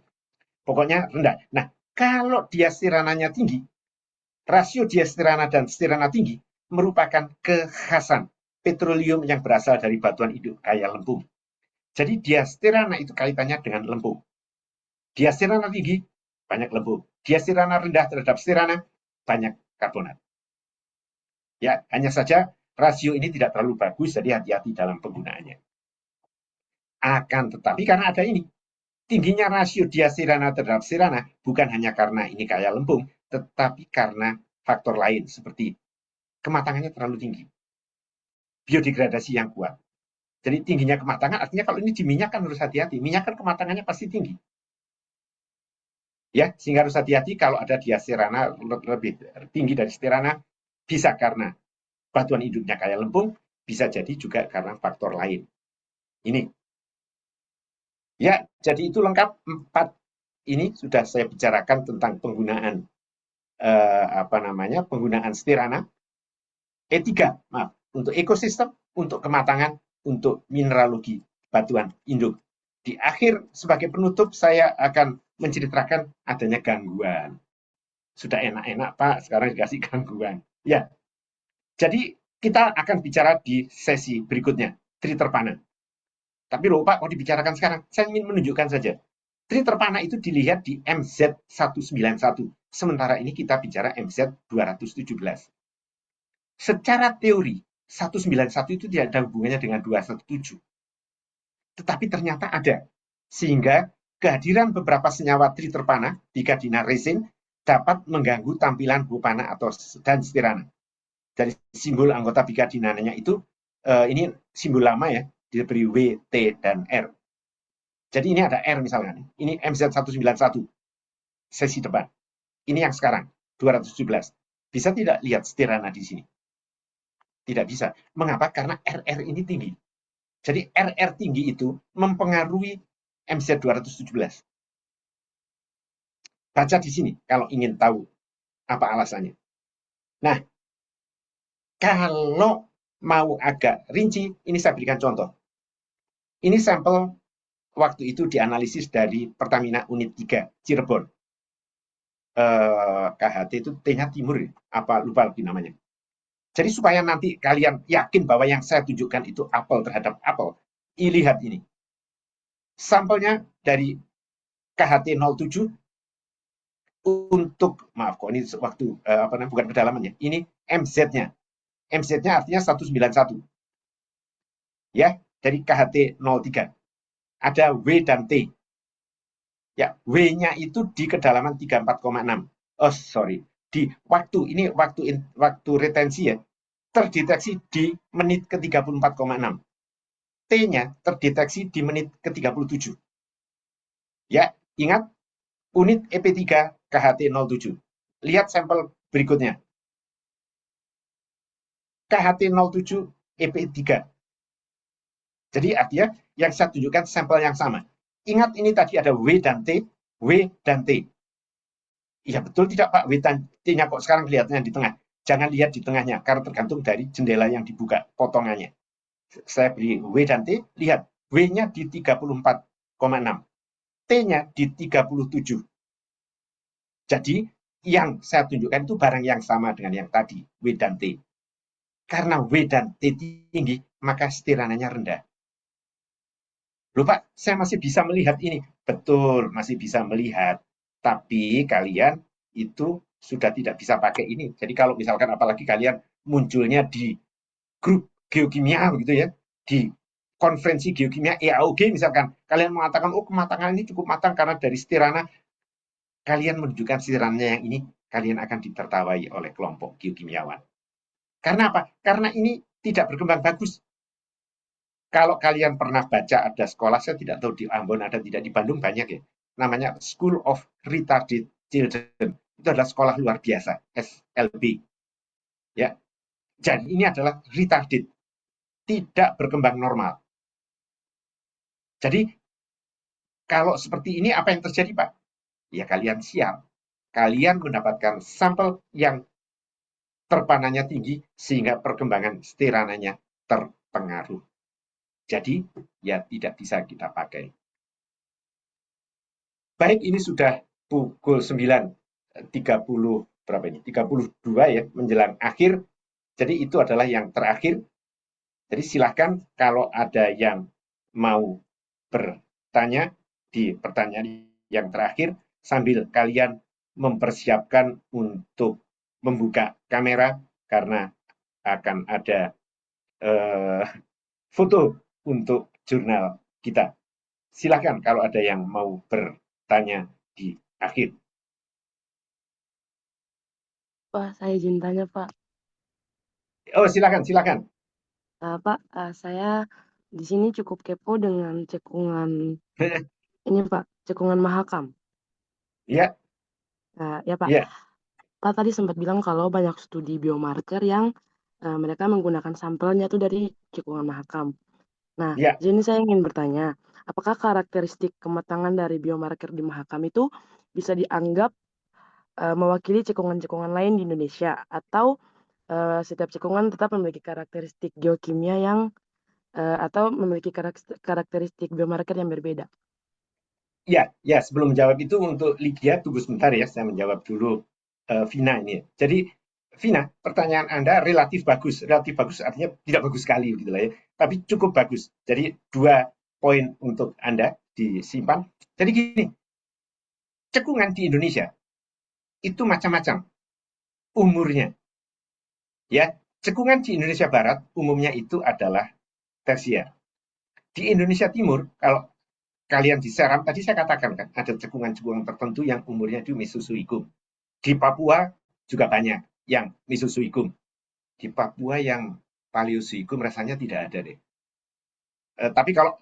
Speaker 1: Pokoknya rendah. Nah, kalau diastirananya tinggi, rasio diastirana dan stirana tinggi merupakan kekhasan petroleum yang berasal dari batuan induk kaya lempung. Jadi diasterana itu kaitannya dengan lempung. Diasterana tinggi, banyak lempung. Diasterana rendah terhadap sterana, banyak karbonat. Ya, hanya saja rasio ini tidak terlalu bagus, jadi hati-hati dalam penggunaannya. Akan tetapi karena ada ini, tingginya rasio diasterana terhadap sterana bukan hanya karena ini kayak lempung, tetapi karena faktor lain seperti kematangannya terlalu tinggi, biodegradasi yang kuat. Jadi tingginya kematangan artinya kalau ini di minyak kan harus hati-hati. Minyak kan kematangannya pasti tinggi. Ya, sehingga harus hati-hati kalau ada diasterana lebih tinggi dari sterana, bisa karena batuan hidupnya kayak lempung, bisa jadi juga karena faktor lain. Ini. Ya, jadi itu lengkap 4 ini sudah saya bicarakan tentang penggunaan penggunaan sterana. E3, maaf, untuk ekosistem, untuk kematangan, untuk mineralogi batuan induk. Di akhir sebagai penutup saya akan menceritakan adanya gangguan. Sudah enak-enak Pak, sekarang dikasih gangguan. Ya, jadi kita akan bicara di sesi berikutnya, tri terpana. Tapi loh Pak, kok dibicarakan sekarang? Saya ingin menunjukkan saja. Tri terpana itu dilihat di MZ191. Sementara ini kita bicara MZ217. Secara teori, 191 itu tidak ada hubungannya dengan 217. Tetapi ternyata ada. Sehingga kehadiran beberapa senyawa triterpana, bikadina resin, dapat mengganggu tampilan bupana atau dan stirana. Dari simbol anggota bikadinanya itu, ini simbol lama ya, diberi W, T, dan R. Jadi ini ada R misalnya. Ini MZ191, sesi depan. Ini yang sekarang, 217. Bisa tidak lihat stirana di sini? Tidak bisa. Mengapa? Karena RR ini tinggi. Jadi RR tinggi itu mempengaruhi MZ217. Baca di sini kalau ingin tahu apa alasannya. Nah, kalau mau agak rinci, ini saya berikan contoh. Ini sampel waktu itu dianalisis dari Pertamina Unit 3, Cirebon. KHT itu T-nya timur, apa lupa lagi namanya. Jadi supaya nanti kalian yakin bahwa yang saya tunjukkan itu apel terhadap apel, lihat ini. Sampelnya dari KHT 07 untuk, maaf kok ini waktu bukan kedalamannya, ini MZ-nya. MZ-nya artinya 191. Ya, dari KHT 03. Ada W dan T. Ya, W-nya itu di kedalaman 34,6. Oh, sorry. Di waktu ini waktu retensi ya, terdeteksi di menit ke 34,6. T-nya terdeteksi di menit ke 37. Ya, ingat unit EP3 KHT 07. Lihat sampel berikutnya. KHT 07 EP3. Jadi artinya yang saya tunjukkan sampel yang sama. Ingat ini tadi ada W dan T, W dan T. Iya betul tidak Pak, W dan T-nya kok sekarang kelihatannya di tengah. Jangan lihat di tengahnya, karena tergantung dari jendela yang dibuka, potongannya. Saya beri W dan T, lihat. W-nya di 34,6. T-nya di 37. Jadi yang saya tunjukkan itu barang yang sama dengan yang tadi, W dan T. Karena W dan T tinggi, maka stirananya rendah. Loh Pak, saya masih bisa melihat ini. Betul, masih bisa melihat. Tapi kalian itu sudah tidak bisa pakai ini. Jadi kalau misalkan apalagi kalian munculnya di grup geokimia begitu ya, di konferensi geokimia EAOG misalkan, kalian mengatakan, oh kematangan ini cukup matang karena dari stirana, kalian menunjukkan stirananya yang ini, kalian akan ditertawai oleh kelompok geokimiawan. Karena apa? Karena ini tidak berkembang bagus. Kalau kalian pernah baca ada sekolah, saya tidak tahu di Ambon ada tidak, di Bandung banyak ya, namanya School of Retarded Children. Itu adalah sekolah luar biasa, SLB. Ya, jadi ini adalah retarded, tidak berkembang normal. Jadi kalau seperti ini apa yang terjadi Pak? Ya kalian siap, kalian mendapatkan sampel yang terpananya tinggi sehingga perkembangan stirananya terpengaruh. Jadi ya tidak bisa kita pakai. Baik, ini sudah pukul 9.30 berapa ini? 32 ya, menjelang akhir. Jadi itu adalah yang terakhir. Jadi silahkan kalau ada yang mau bertanya di pertanyaan yang terakhir sambil kalian mempersiapkan untuk membuka kamera karena akan ada foto untuk jurnal kita. Silakan kalau ada yang mau bertanya di akhir.
Speaker 3: Pak, saya izin tanya, Pak.
Speaker 1: Oh, silakan.
Speaker 3: Pak, saya di sini cukup kepo dengan cekungan ini, Pak, cekungan Mahakam.
Speaker 1: Ya,
Speaker 3: Ya, Pak.
Speaker 1: ya,
Speaker 3: Pak tadi sempat bilang kalau banyak studi biomarker yang mereka menggunakan sampelnya tuh dari cekungan Mahakam. Nah,
Speaker 1: ya.
Speaker 3: di sini saya ingin bertanya, apakah karakteristik kematangan dari biomarker di Mahakam itu bisa dianggap mewakili cekungan-cekungan lain di Indonesia, atau setiap cekungan tetap memiliki karakteristik geokimia yang atau memiliki karakteristik biomarker yang berbeda?
Speaker 1: Ya, sebelum menjawab itu untuk Lydia tunggu sebentar ya, saya menjawab dulu Vina ini. Jadi Vina, pertanyaan Anda relatif bagus. Relatif bagus artinya tidak bagus sekali gitu lah ya, tapi cukup bagus. Jadi 2 poin untuk Anda disimpan. Jadi gini, cekungan di Indonesia itu macam-macam umurnya. Ya, cekungan di Indonesia Barat umumnya itu adalah tersier. Di Indonesia Timur, kalau kalian di Seram, tadi saya katakan kan, ada cekungan-cekungan tertentu yang umurnya itu Mesozoikum. Di Papua juga banyak yang Mesozoikum. Di Papua yang Paleozoikum rasanya tidak ada deh. Tapi kalau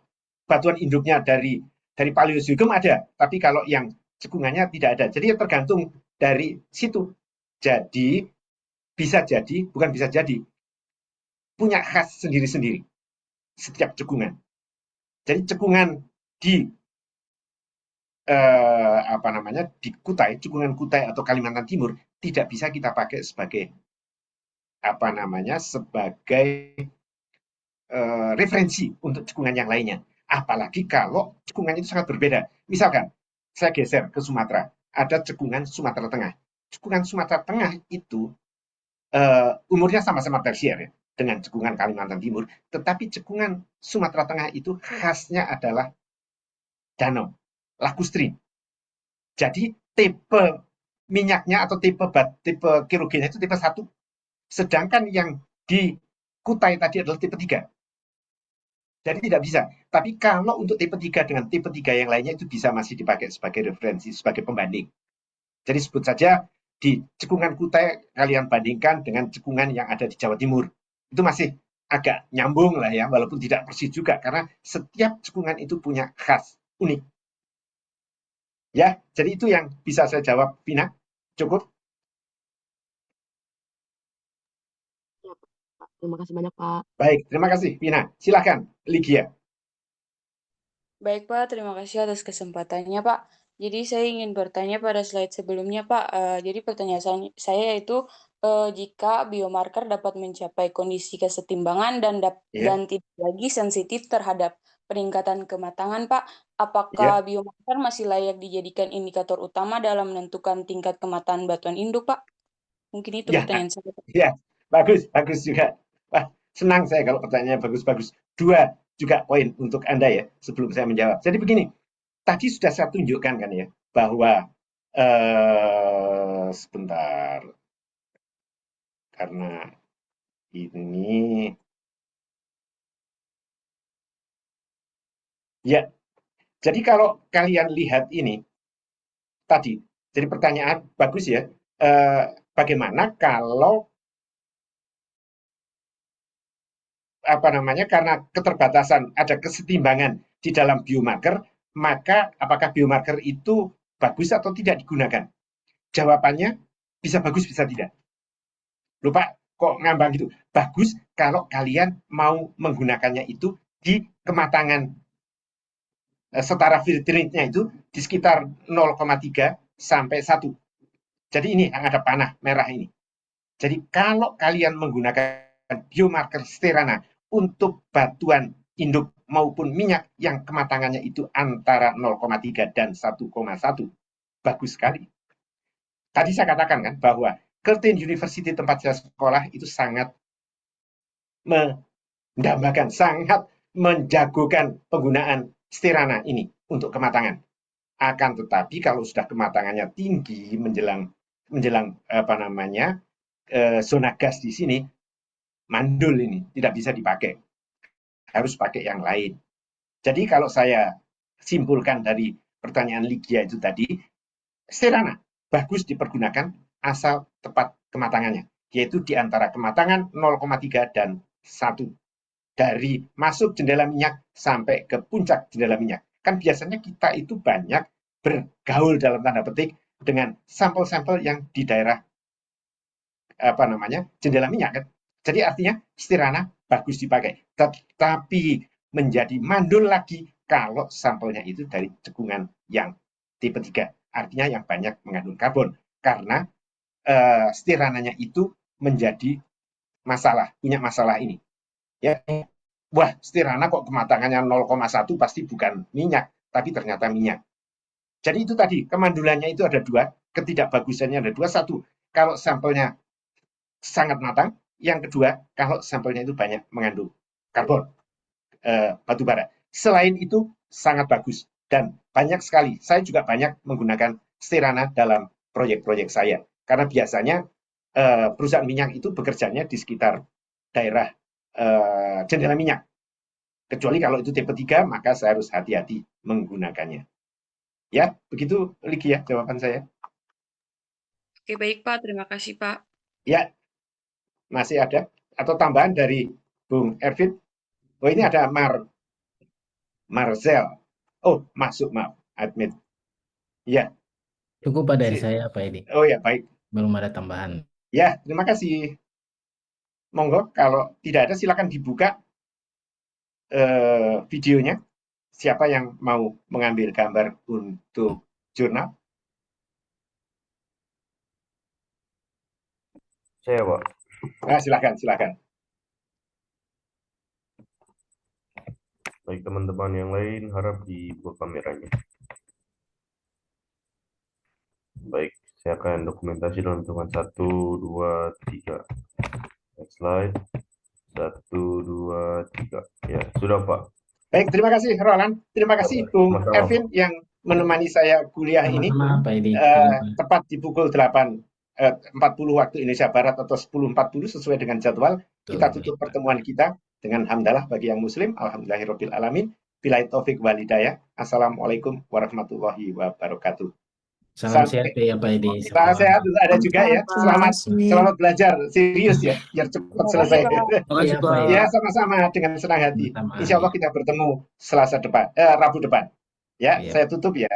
Speaker 1: batuan induknya dari Paleozoikum ada, tapi kalau yang cekungannya tidak ada. Jadi tergantung dari situ. Jadi bukan bisa jadi, punya khas sendiri-sendiri setiap cekungan. Jadi cekungan di di Kutai, cekungan Kutai atau Kalimantan Timur tidak bisa kita pakai sebagai referensi untuk cekungan yang lainnya. Apalagi kalau cekungan itu sangat berbeda. Misalkan saya geser ke Sumatera, ada cekungan Sumatera Tengah. Cekungan Sumatera Tengah itu umurnya sama-sama tersier ya, dengan cekungan Kalimantan Timur, tetapi cekungan Sumatera Tengah itu khasnya adalah danau, lacustri. Jadi tipe minyaknya atau tipe kerogennya itu tipe 1. Sedangkan yang di Kutai tadi adalah tipe 3. Jadi tidak bisa. Tapi kalau untuk tipe 3 dengan tipe 3 yang lainnya itu bisa masih dipakai sebagai referensi, sebagai pembanding. Jadi sebut saja di cekungan Kutai kalian bandingkan dengan cekungan yang ada di Jawa Timur. Itu masih agak nyambung lah ya, walaupun tidak persis juga karena setiap cekungan itu punya khas unik. Ya, jadi itu yang bisa saya jawab, Vina. Cukup?
Speaker 3: Ya, Pak. Terima kasih banyak, Pak.
Speaker 1: Baik, terima kasih, Vina. Silakan, Lydia.
Speaker 4: Baik Pak, terima kasih atas kesempatannya Pak. Jadi saya ingin bertanya pada slide sebelumnya Pak. Jadi pertanyaan saya yaitu jika biomarker dapat mencapai kondisi kesetimbangan dan
Speaker 1: Ya,
Speaker 4: tidak lagi sensitif terhadap peningkatan kematangan Pak, apakah
Speaker 1: ya,
Speaker 4: biomarker masih layak dijadikan indikator utama dalam menentukan tingkat kematangan batuan induk Pak? Mungkin itu
Speaker 1: ya,
Speaker 4: pertanyaan saya Pak.
Speaker 1: ya. Bagus juga. Wah, senang saya kalau pertanyaannya bagus-bagus. 2 juga poin untuk Anda ya, sebelum saya menjawab. Jadi begini, tadi sudah saya tunjukkan kan ya, bahwa sebentar, karena ini, ya. Jadi kalau kalian lihat ini tadi, jadi pertanyaan bagus ya. Bagaimana kalau karena keterbatasan ada kesetimbangan di dalam biomarker, maka apakah biomarker itu bagus atau tidak digunakan? Jawabannya bisa bagus bisa tidak. Lupa kok ngambang gitu. Bagus kalau kalian mau menggunakannya itu di kematangan setara filterinnya itu di sekitar 0,3 sampai 1. Jadi ini yang ada panah merah ini. Jadi kalau kalian menggunakan biomarker sterana untuk batuan induk maupun minyak yang kematangannya itu antara 0,3 dan 1,1, bagus sekali. Tadi saya katakan kan bahwa Curtin University tempat saya sekolah itu sangat mendambakan, sangat menjagokan penggunaan Stirana ini untuk kematangan. Akan tetapi kalau sudah kematangannya tinggi menjelang zona gas di sini, mandul ini tidak bisa dipakai, harus pakai yang lain. Jadi kalau saya simpulkan dari pertanyaan Ligia itu tadi, Stirana bagus dipergunakan asal tepat kematangannya, yaitu di antara kematangan 0,3 dan 1. Dari masuk jendela minyak sampai ke puncak jendela minyak. Kan biasanya kita itu banyak bergaul dalam tanda petik dengan sampel-sampel yang di daerah jendela minyak kan. Jadi artinya Stirana bagus dipakai, tetapi menjadi mandul lagi kalau sampelnya itu dari cekungan yang tipe 3, artinya yang banyak mengandung karbon, karena Stirananya itu menjadi masalah, punya masalah ini. Ya, wah Stirana kok kematangannya 0,1 pasti bukan minyak, tapi ternyata minyak. Jadi itu tadi, kemandulannya itu ada dua, ketidakbagusannya ada dua. Satu, kalau sampelnya sangat matang. Yang kedua, kalau sampelnya itu banyak mengandung karbon, batu bara. Selain itu, sangat bagus. Dan banyak sekali, saya juga banyak menggunakan Stirana dalam proyek-proyek saya. Karena biasanya perusahaan minyak itu bekerjanya di sekitar daerah jendela minyak. Kecuali kalau itu tipe 3, maka saya harus hati-hati menggunakannya. Ya, begitu Ligia jawaban saya.
Speaker 4: Oke, baik Pak. Terima kasih Pak.
Speaker 1: Ya, masih ada? Atau tambahan dari Bung Ervin? Oh, ini ada Marcel. Oh, masuk, maaf. Admit. Ya.
Speaker 2: Cukup Pak dari saya Pak Edi.
Speaker 1: Oh ya, baik.
Speaker 2: Belum ada tambahan.
Speaker 1: Ya, terima kasih. Monggo, kalau tidak ada silakan dibuka videonya. Siapa yang mau mengambil gambar untuk jurnal?
Speaker 5: Saya, Pak.
Speaker 1: Nah, silakan.
Speaker 5: Baik, teman-teman yang lain harap dibuka kameranya. Baik, saya akan dokumentasi dalam hitungan 1, 2, 3. Next slide. 1, 2, 3. Ya, sudah Pak.
Speaker 1: Baik, terima kasih Roland. Terima kasih Bung Ervin yang menemani saya kuliah ini.
Speaker 2: Pak Edi.
Speaker 1: Tepat di pukul 8.40 waktu Indonesia Barat atau 10.40 sesuai dengan jadwal. Kita tutup pertemuan kita dengan hamdalah bagi yang muslim. Alhamdulillahirabbil alamin. Billahi taufik wal hidayah. Assalamualaikum warahmatullahi wabarakatuh.
Speaker 2: Salam sehat ya Pak Edi.
Speaker 1: Salam sehat ada juga ya. Selamat belajar serius ya, biar cepat selesai. Ya, sama-sama dengan senang hati. Insya Allah kita bertemu Selasa depan, Rabu depan. Ya, saya tutup ya.